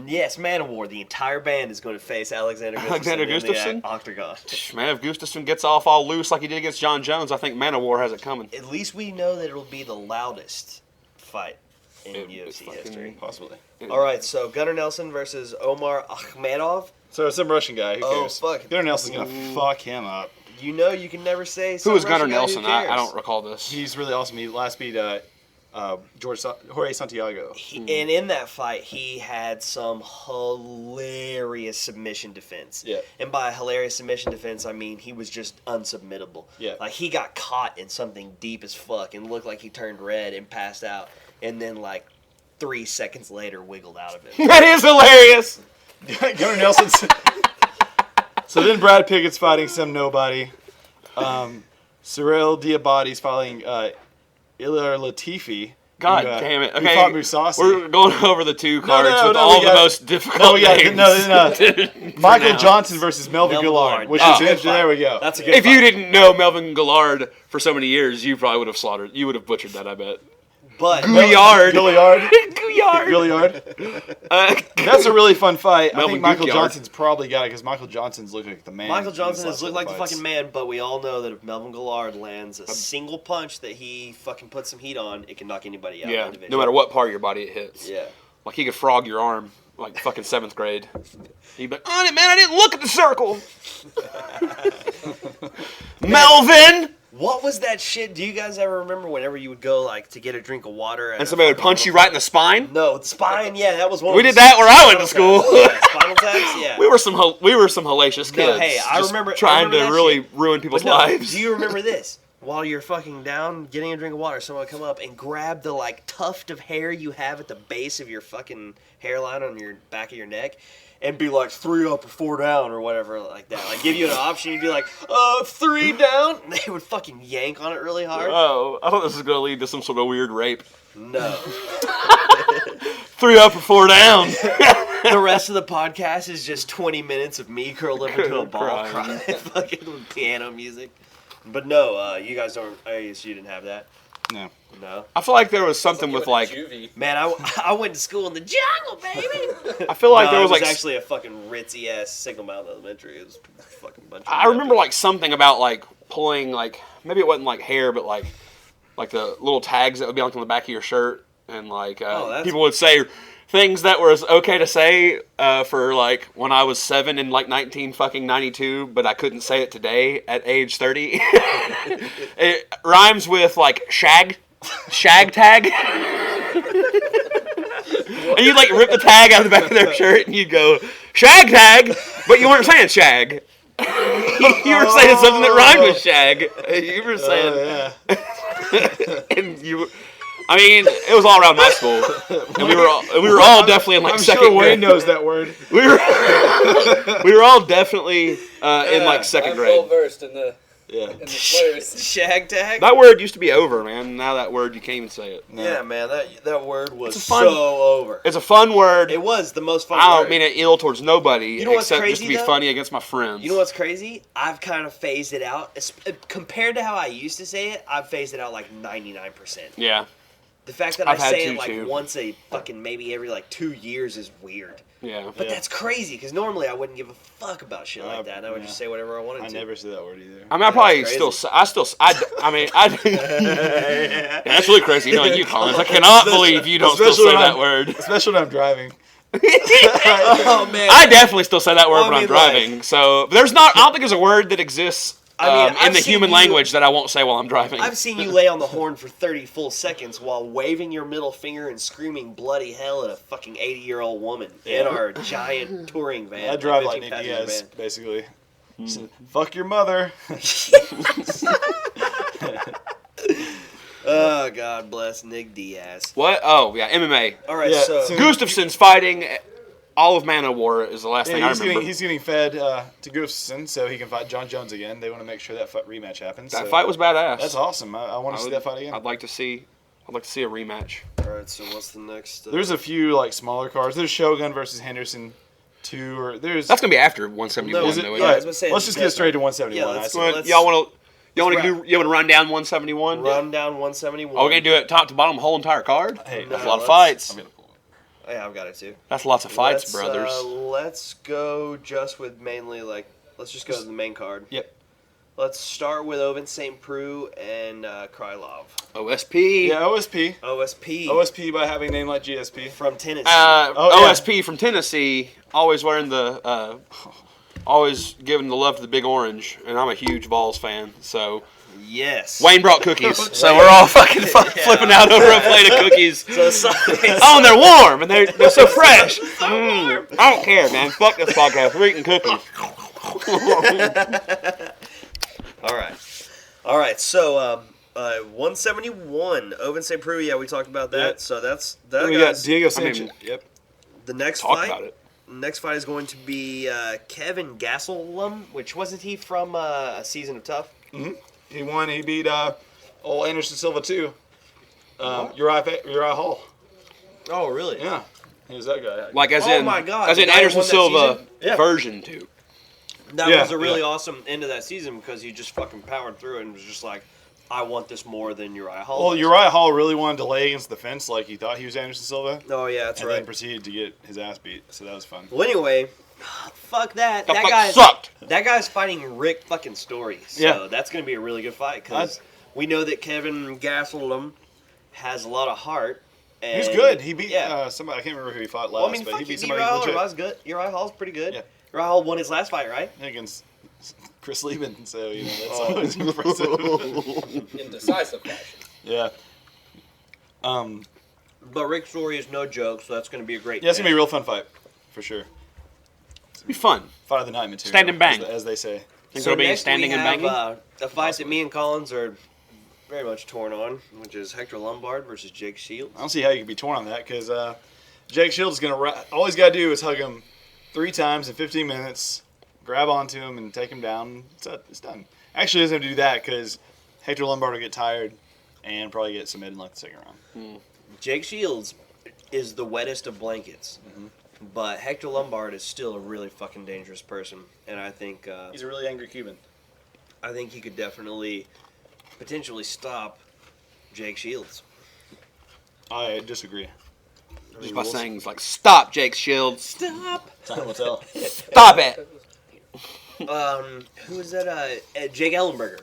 Yes, Manowar. The entire band is going to face Alexander Gustafsson Alexander in the Gustafsson? octagon. Man, if Gustafsson gets off all loose like he did against John Jones, I think Man-O-War has it coming. At least we know that it'll be the loudest fight in It- UFC it's fucking- history. possibly. All right, so Gunnar Nelson versus Omar Akhmedov. So it's some Russian guy. Who Oh, cares? fuck. Gunnar Nelson's gonna fuck him up. You know you can never say. Who some was Gunnar Russian guy, who Nelson? I cares? don't recall this. He's really awesome. He last beat Jorge Santiago. And in that fight, he had some hilarious submission defense. Yeah. And by hilarious submission defense, I mean he was just unsubmittable. Yeah. Like he got caught in something deep as fuck and looked like he turned red and passed out, and then like 3 seconds later wiggled out of it. That is hilarious! Gunnar Nelson's. So then Brad Pickett's fighting some nobody. Cyril Diabate's fighting Ilir Latifi. God who, damn it. who Okay, fought Mousasi. we're going over the 2 cards no, with no, all we the got- most difficult No, we got names. Michael now. Johnson versus Melvin Melvin Gillard, Gillard. which Oh. is Good interesting. fight. There we go. That's a good If fight. you didn't know Melvin Gillard for so many years, you probably would have slaughtered. You would have butchered that, I bet. But Gouillard. Gilliard. Gouillard. Gilliard. That's a really fun fight. I Melvin think Michael Gouillard. Johnson's probably got it because Michael Johnson's looked like the man. Michael in Johnson these has last looked like the couple fucking fights. man, but we all know that if Melvin Gillard lands a single punch that he fucking puts some heat on, it can knock anybody out. Yeah, individually. no matter what part of your body it hits. Yeah. Like he could frog your arm, like fucking 7th grade. He'd be like, "On it, man! I didn't look at the circle." Melvin, What was that shit? Do you guys ever remember whenever you would go like to get a drink of water and somebody would punch you right in the spine. No, the spine. Yeah, that was one. We of did the that where I went to spinal school. taps. Yeah, spinal taps. Yeah. We were some hellacious No, kids. hey, I just remember- I trying remember to that really shit. ruin people's But no, lives. do you remember this? While you're fucking down getting a drink of water, someone would come up and grab the like tuft of hair you have at the base of your fucking hairline on your back of your neck and be like 3 up or 4 down or whatever like that. Like give you an option, you'd be like, 3 down. And they would fucking yank on it really hard. Oh, I thought this was going to lead to some sort of weird rape. No. 3 up or 4 down. The rest of the podcast is just 20 minutes of me curled up into a ball Crying. crying fucking with piano music. But no, you guys don't. I guess you didn't have that. No. No. I feel like there was something with like. Juvie. Man, I went to school in the jungle, baby. I feel like No, there it was like. actually a fucking ritzy ass Single Mountain Elementary. It was a fucking bunch. Of I remember like something about like pulling like maybe it wasn't like hair, but like the little tags that would be like on the back of your shirt, and like that's- people would say things that were okay to say for like when I was 7 in like 1992, but I couldn't say it today at age 30. It rhymes with like shag tag. And you'd like rip the tag out of the back of their shirt and you'd go, shag tag, but you weren't saying shag. You were saying something that rhymed with shag. You were saying, and you, I mean, it was all around my school, and we were all definitely in like I'm second sure Wayne grade. knows that word. We were all definitely in like second I'm grade. well versed in the Yeah. slurs. shag tag. That word used to be over, man. Now that word you can't even say it. Yeah, man, that word was It's a fun- so over. It's a fun word. It was the most fun I don't word. mean it ill towards nobody, You know what's except just crazy, to be though? funny against my friends. You know what's crazy? I've kind of phased it out. Compared to how I used to say it, I've phased it out like 99%. Yeah, The fact that I've I had say to, it like too. once a fucking maybe every like 2 years is weird. yeah. But Yeah. that's crazy because normally I wouldn't give a fuck about shit like that. And I would just say whatever I wanted I to. never say that word either. I mean, I probably crazy. yeah, that's really crazy knowing you, Collins. I cannot believe you don't still Especially say when that I'm- word. Especially when I'm driving. Oh man. I definitely still say that word Well, I when I'm mean, driving. So there's not. I don't think there's a word that exists I mean, in I've the seen human you- language that I won't say while I'm driving. I've seen you lay on the horn for 30 full seconds while waving your middle finger and screaming bloody hell at a fucking 80-year-old woman in our giant touring van. I drive like 15 Nick passenger Diaz, van. basically. Fuck your mother. Oh, God bless Nick Diaz. What? Oh yeah, MMA. All right, Yeah, so so- Gustafson's fighting. All of Mana War is the last thing I He's remember. getting fed to Gustafson so he can fight John Jones again. They want to make sure that rematch happens. That so fight was badass. That's awesome. I want to see that fight again. I'd like to see a rematch. all right, so what's the next? There's a few like smaller cards. There's Shogun versus Henderson 2, or there's. That's gonna be after 171. No, is it? though, yeah, isn't I it? was gonna say Let's just get straight to 171. Yeah, I let's say. go. Well, y'all want let's to run down 171? run down 171. Oh, we're gonna do it top to bottom, whole entire card. Hey, That's a no, lot of let's- fights. Oh, yeah, I've got it too. That's lots of fights, Let's, brothers. Let's go just with mainly let's just go to the main card. Yep. Let's start with Oven St. Preux and Krylov. OSP. Yeah, OSP. OSP. OSP by having a name like GSP. from Tennessee. Oh, yeah. OSP from Tennessee, always wearing the, always giving the love to the Big Orange, and I'm a huge Vols fan. So yes. Wayne brought cookies, so we're all fucking flipping out over a plate of cookies. So Oh, and they're warm, and they're so fresh. I don't care, man. Fuck this podcast. We're eating cookies. All right. So 171 Oven St. Preux. Yeah, we talked about that. Yeah. So that's Then that. we got Guys, Diego I Sanchez. mean- Yep. the next Talk fight. about it. Next fight is going to be Kevin Gastelum, which wasn't he from A Season of Tough? He won. He beat old Anderson Silva too. Uriah Hall. Oh, really? Yeah, he was that guy. Like as Oh in, my God, as the in guy who Anderson won that Silva season? Yeah. version 2. That Yeah, was a really yeah. awesome end of that season because he just fucking powered through it and was just like, I want this more than Uriah Hall. Well, was. Uriah Hall really wanted to lay against the fence like he thought he was Anderson Silva, Oh, yeah, that's and then right. proceeded to get his ass beat. So that was fun. Well, anyway, fuck that. The That fuck guy's sucked. That guy's fighting Rick fucking Story. So Yeah. that's going to be a really good fight because we know that Kevin Gastelum has a lot of heart. And He's good. He beat Yeah. somebody. I can't remember who he fought last, Well, I mean, but fuck, he beat beat somebody Uriah Hall. legit Uriah's good. Uriah Hall's pretty good. Yeah. Uriah Hall won his last fight, right? against Chris Lieben. So that's Oh. always impressive. In decisive fashion. Yeah. But Rick Story is no joke, so that's going to be a great Yeah, it's gonna be a match. real fun fight, for sure. It'd be fun. Fight of the night material. Stand and bang. as they say. Think So it'll be next standing we and have banging? a fight that me and Collins are very much torn on, which is Hector Lombard versus Jake Shields. I don't see how you could be torn on that because Jake Shields is gonna. All he's got to do is hug him 3 times in 15 minutes, grab onto him, and take him down. It's done. Actually, he doesn't have to do that because Hector Lombard will get tired and probably get submitted in like the second round. Jake Shields is the wettest of blankets, but Hector Lombard is still a really fucking dangerous person, and I think He's a really angry Cuban. he could definitely potentially stop Jake Shields. I disagree. Just by saying, it's like, stop, Jake Shields. Stop. Time will tell. Stop it. Who is that? Jake Ellenberger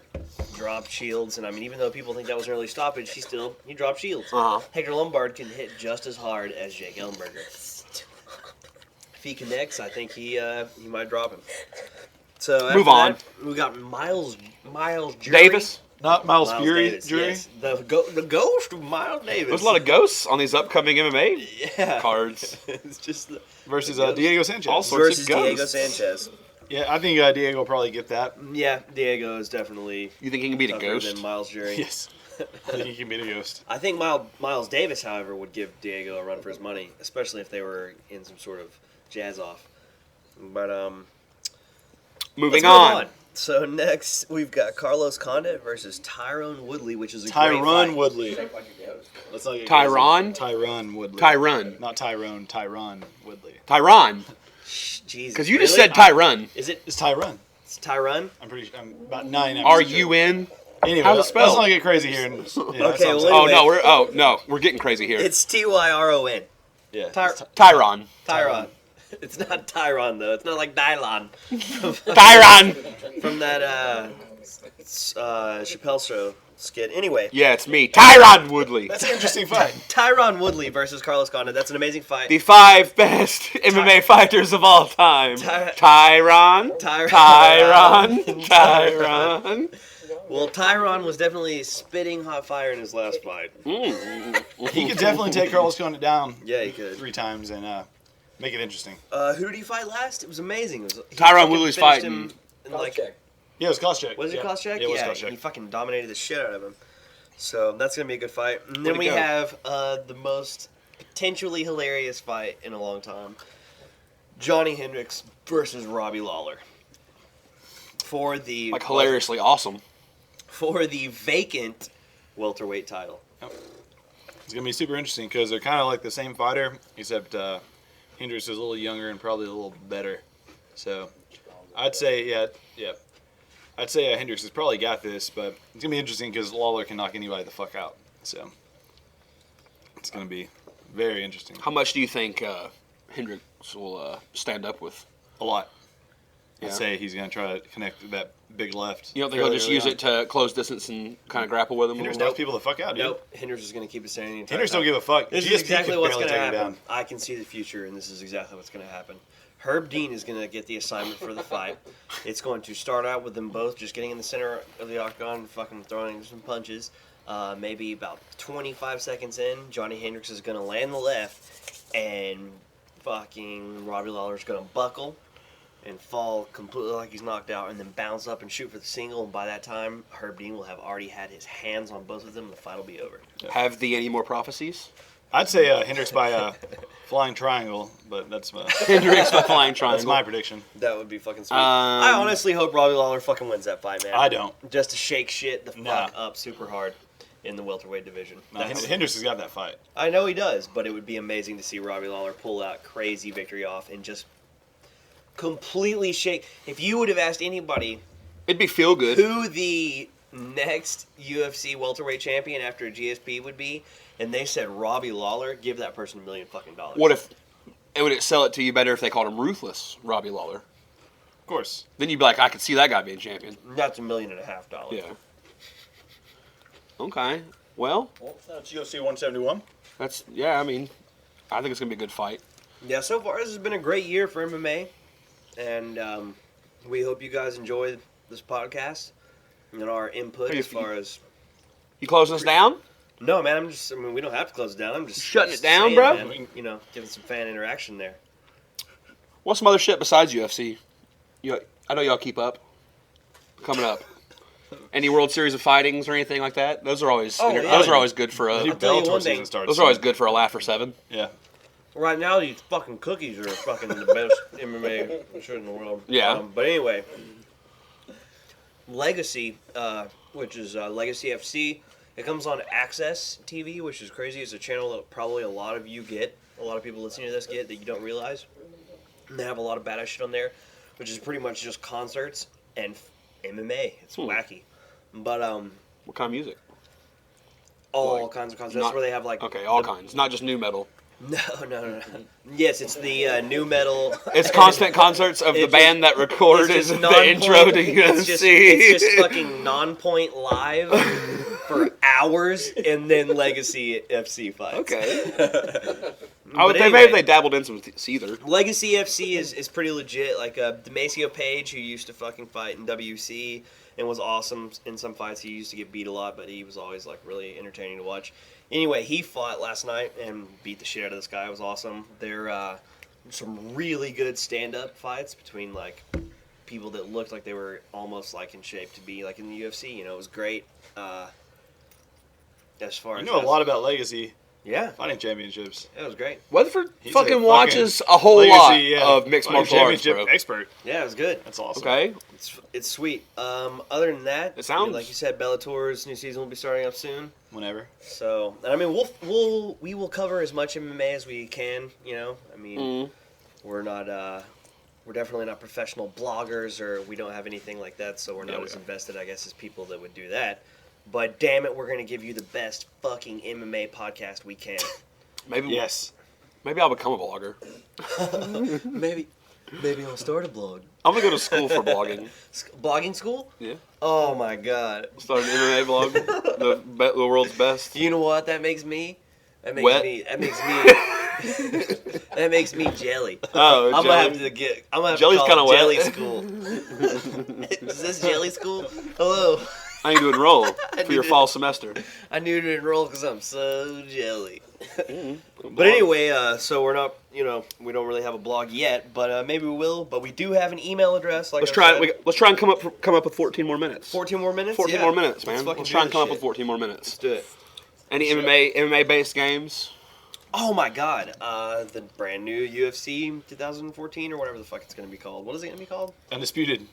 dropped Shields, and I mean, even though people think that was an early stoppage, he dropped Shields. Uh-huh. Hector Lombard can hit just as hard as Jake Ellenberger. If he connects, I think he might drop him. So Move after on. that, we got Miles Jury. Davis. Not Miles Fury, Davis, Jury. yes. The ghost of Miles Davis. There's a lot of ghosts on these upcoming MMA cards. It's just Versus Diego Sanchez. All sorts versus of ghosts. Diego Sanchez. Yeah, I think Diego will probably get that. Yeah, Diego is definitely You think he can beat a tougher ghost? than Miles Jury. Yes. I think he can beat a ghost. I think Miles Davis, however, would give Diego a run for his money, especially if they were in some sort of jazz off. But Moving let's move on. So next we've got Carlos Condit versus Tyrone Woodley, which is a great Tyrone fight. Woodley. Let's not get Tyron? crazy. Tyrone Woodley. Tyrone. Not Tyrone. Tyron Woodley. Tyron. Jesus. Because you just really? said Tyrone. Is it? It's Tyrone. It's Tyrone? I'm pretty sure. I'm about 99%. R-U-N. Anyway, How's it let's spelled? not get crazy here. And, Okay, well, Oh, anyway. no, we're getting crazy here. It's Tyron. yeah. Tyron. Tyron. It's not Tyron though. It's not like Dylon. Tyron. From that Chappelle Show skit. Anyway, Yeah, it's me. Tyron Woodley. That's an interesting fight. Tyron Woodley versus Carlos Condit. That's an amazing fight. The 5 best MMA fighters of all time. Tyron. Tyron. Well, Tyron was definitely spitting hot fire in his last fight. He could definitely take Carlos Condit down Yeah, he could. 3 times and make it interesting. Who did he fight last? It was amazing. He Tyron fucking Woodley's finished fighting. him in, like, Check. Yeah, it was Koscheck. was it yeah. Koscheck? Yeah, it was Yeah, Koscheck. he fucking dominated the shit out of him. So that's gonna be a good fight. And then Where'd we he go? have the most potentially hilarious fight in a long time: Johnny Hendricks versus Robbie Lawler for the Like hilariously awesome. for the vacant welterweight title. It's going to be super interesting because they're kind of like the same fighter, except Hendricks is a little younger and probably a little better. So I'd say, I'd say Hendricks has probably got this, but it's going to be interesting because Lawler can knock anybody the fuck out. So it's going to be very interesting. How much do you think Hendricks will stand up with? A lot. Yeah. I'd say he's going to try to connect that big left. You don't think he'll just use it to close distance and kind of grapple with him? Hendricks Nope. knocks people the fuck out, dude. Nope, Hendricks is going to keep it standing. the entire Hendricks don't time. give a fuck. This GSP is exactly could what's barely going to take him happen. down. I can see the future, and this is exactly what's going to happen. Herb Dean is going to get the assignment for the fight. It's going to start out with them both just getting in the center of the octagon and fucking throwing some punches. Maybe about 25 seconds in, Johnny Hendricks is going to land the left, and fucking Robbie Lawler's going to buckle and fall completely like he's knocked out, and then bounce up and shoot for the single. And by that time, Herb Dean will have already had his hands on both of them, and the fight will be over. Have the any more prophecies? I'd say Hendricks by flying triangle, but that's Hendricks by flying that's triangle. my prediction. That would be fucking sweet. I honestly hope Robbie Lawler fucking wins that fight, man. I don't. Just to shake shit the fuck Nah. up super hard in the welterweight division. No, That's- Hendricks has got that fight. I know he does, but it would be amazing to see Robbie Lawler pull out crazy victory off and just completely shake. If you would have asked anybody It'd be feel good. who the next UFC welterweight champion after GSP would be, and they said Robbie Lawler, give that person $1 million fucking dollars. What if would it sell it to you better if they called him Ruthless Robbie Lawler? Of course. Then you'd be like, I could see that guy being champion. That's $1.5 million. Yeah. Okay. Well, That's UFC 171. that's I mean, I think it's gonna be a good fight. Yeah, so far this has been a great year for MMA, and we hope you guys enjoy this podcast and our input Hey, as if far as. You closing us down? No, man, I mean, we don't have to close it down. I'm just Shutting just it down, saying, bro? Man, giving some fan interaction there. What's some other shit besides UFC? I know y'all keep up. Coming up. Any World Series of Fightings or anything like that? Those are always Oh, yeah. those are always good for I'll a tell you Bellator one thing. season starts those are always soon. good for a laugh or 7. Yeah. Right now, these fucking cookies are fucking the best MMA shit in the world. Yeah. But anyway, Legacy, which is Legacy FC, it comes on Access TV, which is crazy. It's a channel that probably a lot of you get, a lot of people listening to this get that you don't realize. And they have a lot of badass shit on there, which is pretty much just concerts and MMA. It's wacky. But What kind of music? All Like, kinds of concerts. not- That's where they have like Okay, all kinds, not just new metal. No. Yes, it's the new metal. It's constant concerts of the It's band that recorded it's just the intro to UFC. It's just fucking non-point live for hours, and then Legacy FC fights. Okay. But Maybe anyway, they dabbled in some Seether. Legacy FC is pretty legit. Like Demasio Page, who used to fucking fight in WC and was awesome in some fights. He used to get beat a lot, but he was always like really entertaining to watch. Anyway, he fought last night and beat the shit out of this guy. It was awesome. There some really good stand-up fights between like people that looked like they were almost like in shape to be like in the UFC. You know, it was great. As far You as know a lot about Legacy yeah, fighting championships. it was great. Weatherford He's fucking a watches a whole Legacy, lot yeah, of mixed fighting martial arts, championship bro. expert. Yeah, it was good. That's awesome. Okay. It's sweet. Other than that, It sounds- like you said, Bellator's new season will be starting up soon. Whenever. So, and I mean, we will cover as much MMA as we can. You know, I mean, we're not we're definitely not professional bloggers, or we don't have anything like that. So we're not as invested, I guess, as people that would do that. But damn it, we're gonna give you the best fucking MMA podcast we can. Maybe Yes. Maybe I'll become a blogger. Maybe I'll start a blog. I'm gonna go to school for blogging. Blogging school? Yeah. Oh my god. Start an MMA blog. The world's best. You know what that makes me? That makes Wet? me. That makes me. That makes me jelly. Oh, I'm jelly. gonna have to get. I'm gonna have Jelly's to call kinda it wet. jelly school. Is this jelly school? Hello. I need to enroll for need your to- fall semester. I need to enroll because I'm so jelly. Mm-hmm. But anyway, so we're not. You know, we don't really have a blog yet, but maybe we will. But we do have an email address. Like Let's I try. said. Let's try and come up with 14 more minutes. 14 more minutes. 14 Yeah. more minutes, Let's man. fucking Let's do try and this come up shit. with 14 more minutes. Let's do it. Any MMA based games? Oh my god, the brand new UFC 2014 or whatever the fuck it's gonna be called. What is it gonna be called? Undisputed.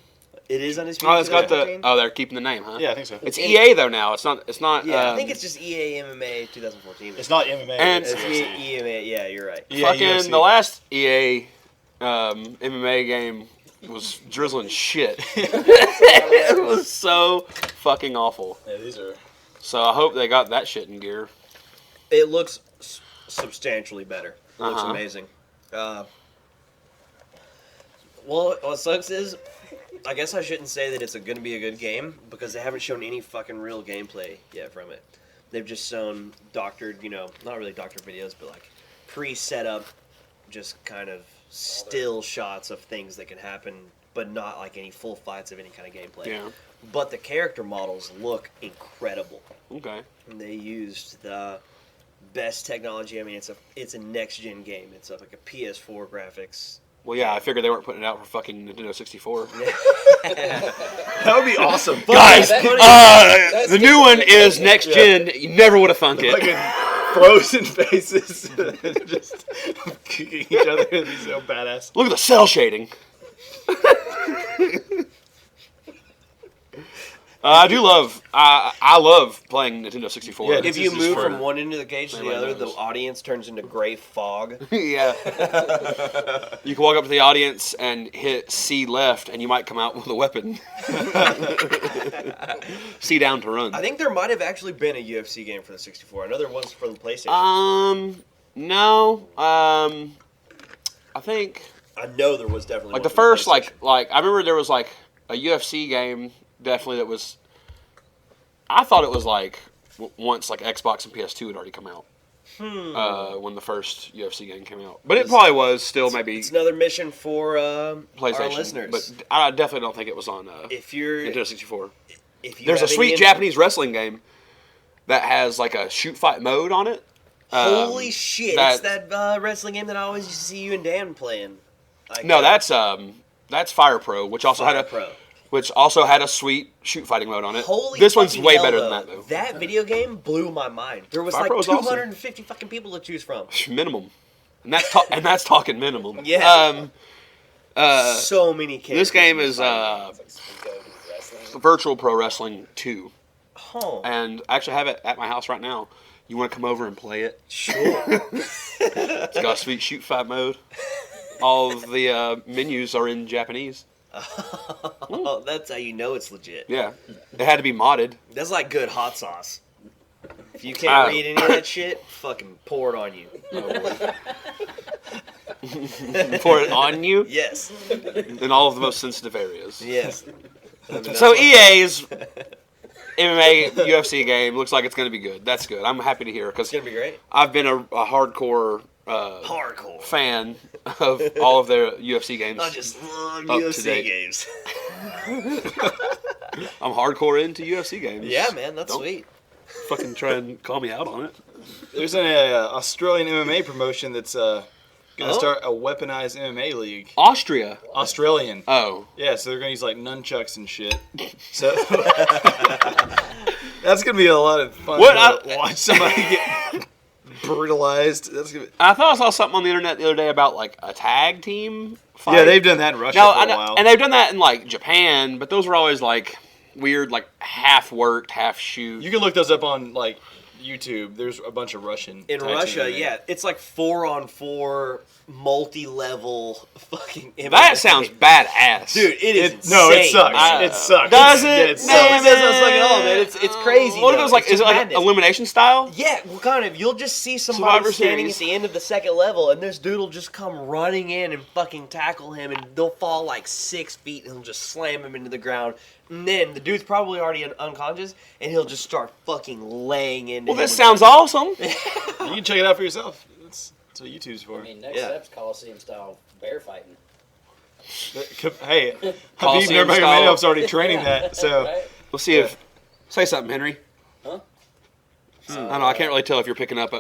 It is Undisputed. Oh, it's got the. 2014? Oh, they're keeping the name, huh? Yeah, I think so. It's EA though now. It's not. It's not. Yeah, I think it's just EA MMA 2014. It's not MMA. And- it's It's UFC. EA. Yeah, you're right. Yeah, fucking UFC. the last EA MMA game was drizzling shit. It was so fucking awful. Yeah, these are. So I hope they got that shit in gear. It looks substantially better. It looks Uh-huh. amazing. Well, what sucks is, I guess I shouldn't say that it's going to be a good game because they haven't shown any fucking real gameplay yet from it. They've just shown doctored, you know, not really doctored videos, but like pre-set up, just kind of still shots of things that can happen, but not like any full fights of any kind of gameplay. Yeah. But the character models look incredible. Okay. And they used the best technology. I mean, it's a next gen game. It's like a PS4 graphics. Well, yeah, I figured they weren't putting it out for fucking Nintendo 64. That would be awesome. Guys, that's the new one is next gen. You never would have thunk it. Fucking frozen faces. Just kicking each other. It'd be so badass. Look at the cell shading. I do love. I love playing Nintendo 64. Yeah, If This you is just move for- from one end of the cage to the Everybody other, the knows. audience turns into gray fog. Yeah. You can walk up to the audience and hit C left, and you might come out with a weapon. C down to run. I think there might have actually been a UFC game for the 64. I know there was for the PlayStation. No. I think I know there was definitely like one the for first PlayStation. like I remember there was like a UFC game definitely that was. I thought it was like once like Xbox and PS2 had already come out. When the first UFC game came out, but it probably was still maybe It's another mission for PlayStation. our listeners. But I definitely don't think it was on if you're Nintendo 64. if you There's a have any sweet int- Japanese wrestling game that has like a shoot fight mode on it. Holy shit! that- It's that wrestling game that I always used to see you and Dan playing. Like, No, that's Fire Pro, which also had Pro. a sweet shoot fighting mode on it. Holy This one's fucking way hell, better though. than that though. That video game blew my mind. There was Fire like Pro is awesome. 250 fucking people to choose from. Minimum, and that's talking minimum. Yeah. So many characters. This game is It's like Speakover Wrestling. Virtual Pro Wrestling 2, Huh. and I actually have it at my house right now. You want to come over and play it? Sure. It's got a sweet shoot fight mode. All of the menus are in Japanese. Oh, that's how you know it's legit. Yeah, it had to be modded. That's like good hot sauce. If you can't read any of that shit, fucking pour it on you. Pour it on you Yes. in all of the most sensitive areas. Yes. I mean, that's So what- EA's MMA UFC game looks like it's going to be good. That's good. I'm happy to hear because It's gonna be great. I've been a hardcore Hardcore. fan of all of their UFC games. I just love Up to UFC date. games. I'm hardcore into UFC games. Yeah, man, that's Don't sweet. Fucking try and call me out on it. There's an Australian MMA promotion that's going to start a weaponized MMA league. Austria. Australian. Oh. Yeah, so they're going to use like nunchucks and shit. So that's going to be a lot of fun to watch somebody get brutalized. That's gonna be... I thought I saw something on the internet the other day about like a tag team fight. Yeah, they've done that in Russia No, for I a know, while. and they've done that in like Japan, but those were always like weird, like half worked, half shoot. You can look those up on like YouTube. There's a bunch of Russian. In tag team Russia, MMA. yeah, it's like 4-on-4 multi-level fucking MMA. That sounds badass, Dude, it is insane. No, it sucks. I- It sucks. Does it? Yeah, it No, it sucks. doesn't suck at all, man. It's crazy. What if though. it was like? It's Is it just like madness. elimination style? Yeah, well, kind of. You'll just see somebody Survivor standing Series. at the end of the second level, and this dude will just come running in and fucking tackle him, and they'll fall like 6 feet, and he'll just slam him into the ground. And then the dude's probably already unconscious, and he'll just start fucking laying into Well, him. this sounds awesome. You can check it out for yourself. That's what YouTube's for. I mean, next Yeah. step's Coliseum style bear fighting. Hey, Habib Coliseum Nurmagomedov's style. already training that. So Right? We'll see if. Say something, Henry. Huh? I don't know. I can't really tell if you're picking up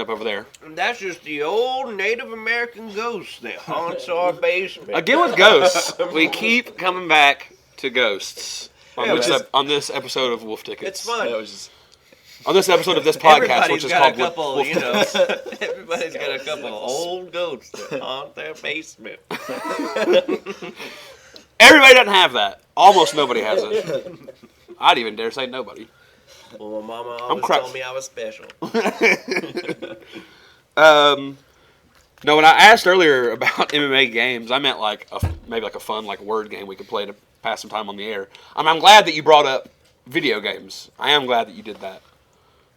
over there. And that's just the old Native American ghost that haunts our basement. Again with ghosts, we keep coming back to ghosts on, Yeah, this, which is- on this episode of Wolf Tickets. It's fun. that was just. On this episode of this podcast, Everybody's which is got called a couple, Wolf you know. Everybody's got a couple of old ghosts that haunt their basement. Everybody doesn't have that. Almost nobody has it. I'd even dare say nobody. Well, my mama always cra- told me I was special. No, when I asked earlier about MMA games, I meant like maybe like a fun like word game we could play to pass some time on the air. I'm glad that you brought up video games. I am glad that you did that.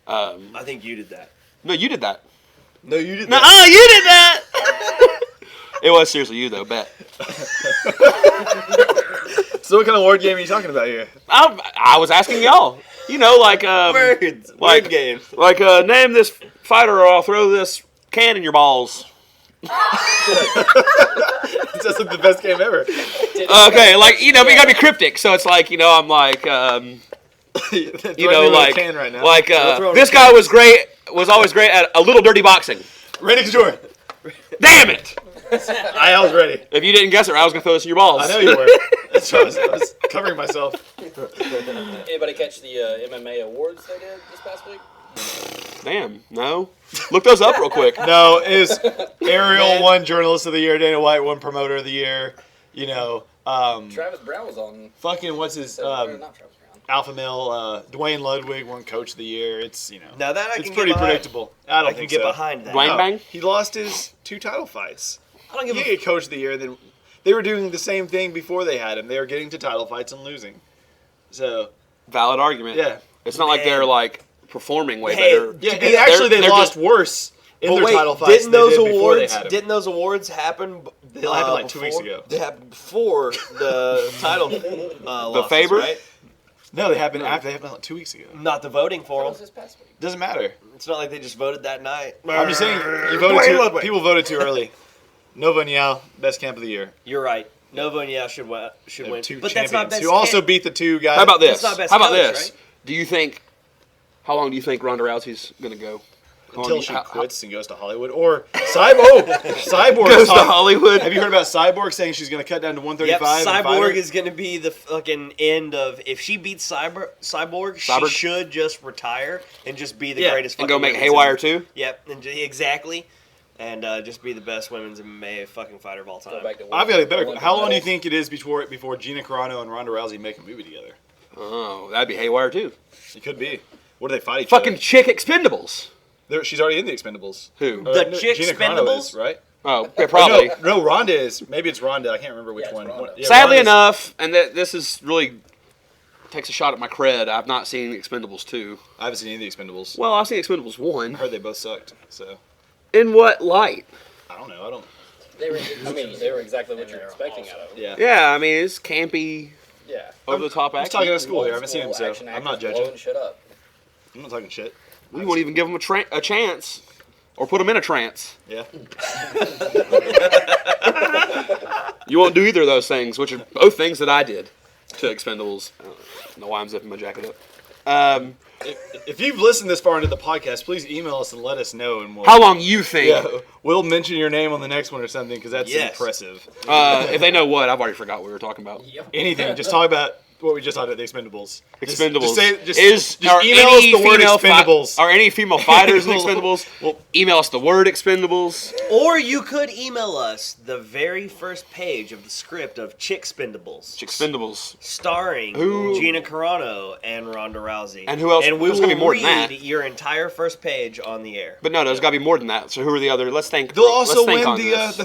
I think you did that. No, you did that. No, you did No, that. you did that. It was seriously you though, bet. So what kind of word game are you talking about here? I was asking y'all. You know, like Words. like Word games. like name this fighter, or I'll throw this can in your balls. It's just the best game ever. Okay, like you know, but you gotta be cryptic. So it's like I'm like you know, like right now. like throwing this a guy was always great at a little dirty boxing. Randy Couture. Damn it! I was ready. If you didn't guess it, I was gonna throw this in your balls. I know you were. That's why I was covering myself. Anybody catch the MMA awards they did this past week? Damn, no. Look those up real quick. No, it was Ariel won Journalist of the Year, Dana White won Promoter of the Year. You know, Travis Brown was on. fucking what's his Not Travis Brown. Alpha Male? Dwayne Ludwig won Coach of the Year. It's Now that I it's can pretty get behind. predictable. I don't I can think get so. behind that. Dwayne No, Bang? He lost his 2 title fights. I don't He give a get Coach of the Year. Then they were doing the same thing before they had him. They were getting to title fights and losing. So Valid argument. yeah, It's not like Man. they're like performing way Hey, better. yeah. To be- And actually, they they're lost just- worse in But their wait, title fights didn't than those they did before they awards? had him. Didn't those awards happen? They happened like 2 weeks before? ago. They happened before the title. Losses, favor? right? No, they happened after. They happened like 2 weeks ago. Not the voting for What them. was this past week? Doesn't matter. It's not like they just voted that night. I'm just saying you voted Dwayne too. Ludwig. People voted too early. Nova and Yao, best camp of the year. You're right. Nova and Yao should win. They have 2 But champions that's not best. who also beat the 2 guys. How about this? That's not best How about coach, this? right? Do you think? How long do you think Ronda Rousey's gonna go? How long Until do she you- quits and goes to Hollywood, or Cyborg goes to talk- Hollywood. Have you heard about Cyborg saying she's going to cut down to Yep, 135? and fight her? Cyborg is going to be the fucking end of. If she beats Cyborg, Cyborg? she should just retire and just be the Yeah, greatest. and fucking go make women's Haywire M- too. Yep, and exactly, and just be the best women's MMA fucking fighter of all time. Go back to I've got a better. Olympic How long do you medals. think it is before Gina Carano and Ronda Rousey make a movie together? Oh, that'd be Haywire too. It could be. What do they fight each Fucking other? chick Expendables. She's already in the Expendables. Who? The no, chick Gina Carano Expendables? is, right? Oh, yeah, probably. No, Ronda is. Maybe it's Ronda. I can't remember which Yeah, it's one. Ronda. Yeah, Sadly Ronda's- enough, and this is really takes a shot at my cred. I've not seen Expendables 2. I haven't seen any of the Expendables. Well, I've seen Expendables 1. I heard they both sucked. So In what light? I don't know. I don't. They were exactly what you're expecting out of them. Yeah. Yeah, I mean, it's campy, Yeah. over-the-top I'm action. talking out of school here. I haven't seen him, so Action I'm not actors judging. blowing shit up. I'm not talking shit. We won't even give them a chance. Or put them in a trance. Yeah. You won't do either of those things, which are both things that I did to Expendables. I don't know why I'm zipping my jacket up. If you've listened this far into the podcast, please email us and let us know, and we'll. How long you think? Yeah, we'll mention your name on the next one or something because that's Yes. impressive. If they know what, I've already forgot what we were talking about. Anything, just talk about what we just talked about, the Expendables. Expendables. Just Are email us any the word female Expendables. are any female fighters in Expendables? Well- Email us the word Expendables. Or you could email us the very first page of the script of Chick-Spendables. Expendables. Starring Who- Gina Carano and Ronda Rousey. And who else? And we There's will gonna be more read than that. your entire first page on the air. But no, there's got to be more than that. So who are the other? Let's think. They'll also let's think win on the this.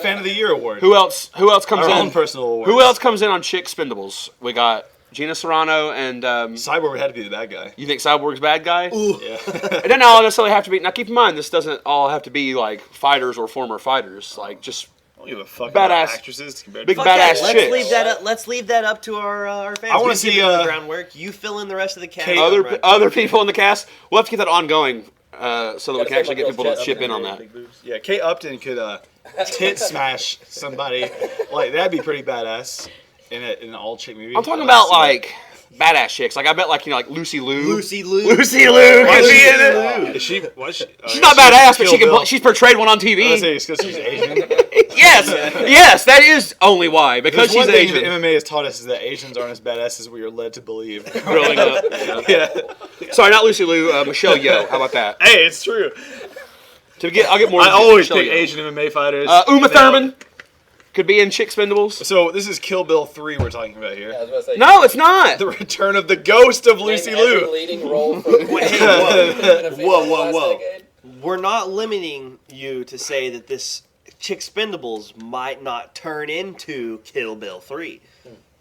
fan of the year award. Who else? Who else comes Our in? own personal award. Who else comes in on Chick Expendables? We got Gina Carano and Cyborg had to be the bad guy. you think Cyborg's bad guy? Yeah. It doesn't all necessarily have to be. Now keep in mind, this doesn't all have to be like fighters or former fighters. Like just I don't give a fuck Badass- about actresses compared big to Fuck that. badass Let's chicks. leave that up. Let's leave that up to our fans. I wanna We've see, given them the groundwork. You fill in the rest of the cast. other people in the cast. We'll have to get that ongoing so that we can actually get people to chip in on that. Yeah, Kate Upton could tit smash somebody. Like that'd be pretty badass in an all chick movie. I'm talking about like badass chicks. Like I bet like Lucy Liu. Lucy Liu. Lucy Liu could be in it. Is she? Was she? She's not badass, but she can. She's portrayed one on TV. I was saying it's because she's Asian. Yes, that is only why because Because one she's thing Asian. that MMA has taught us is that Asians aren't as badass as we are led to believe. Growing up. Yeah. Sorry, not Lucy Liu. Michelle Yeoh. How about that? Hey, it's true. I'll get more. I always Michelle pick Yeoh. Asian MMA fighters. Uma And now- Thurman could be in Chick Expendables. So this is Kill Bill 3 we're talking about here. Yeah, I was about to say. No, it's not. The return of the ghost of name Lucy every Liu. leading role from Whoa. We're not limiting you to say that this Chick-Spendables might not turn into Kill Bill 3.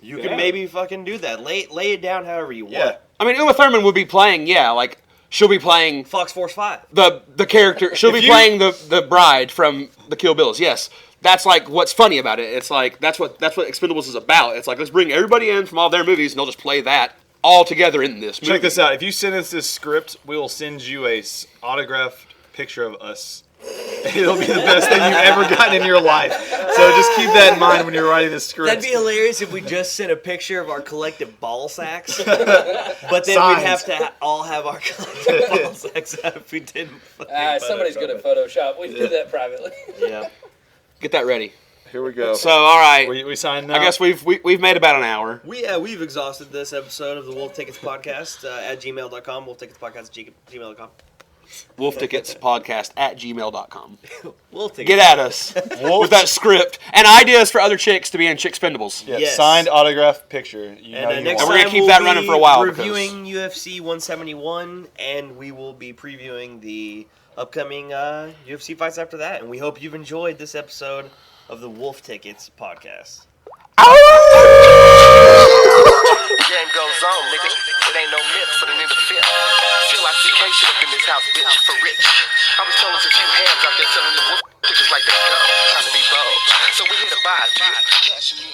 You Yeah. can maybe fucking do that. Lay it down however you want. Yeah. I mean, Uma Thurman would be playing. Yeah, like she'll be playing Fox Force 5. the character. She'll be If you- playing the bride from the Kill Bills. Yes. That's like what's funny about it. It's like that's what Expendables is about. It's like let's bring everybody in from all their movies and they'll just play that all together in this movie. Check this out. If you send us this script, we will send you a autographed picture of us. It'll be the best thing you've ever gotten in your life. So just keep that in mind when you're writing this script. That'd be hilarious if we just sent a picture of our collective ball sacks. But then Signs. we'd have to all have our collective ball sacks out if we didn't. fucking Somebody's good at Photoshop. We do that privately. Yeah. Get that ready. Here we go. So all right. we signed now. I guess we've made about an hour. We've exhausted this episode of the Wolf Tickets Podcast at gmail.com. Wolfticketspodcast at gmail.com. Wolfticketspodcast@gmail.com. Wolf Tickets. Get at us with that script and ideas for other chicks to be in Chick Expendables. Yeah, Yes. signed autographed picture. You know And you next And want. we're gonna time keep we'll that running be for a while because- reviewing UFC 171, and we will be previewing the upcoming UFC fights after that. And we hope you've enjoyed this episode of the Wolf Tickets Podcast. Game goes on, nigga. It ain't no myth for the nigga fit. Feel like CK shit up in this house, bitch, for rich. I was told there's a few hands out there selling the wolf tickets like they go, trying to be bold. So we here to buy a few. Cash me.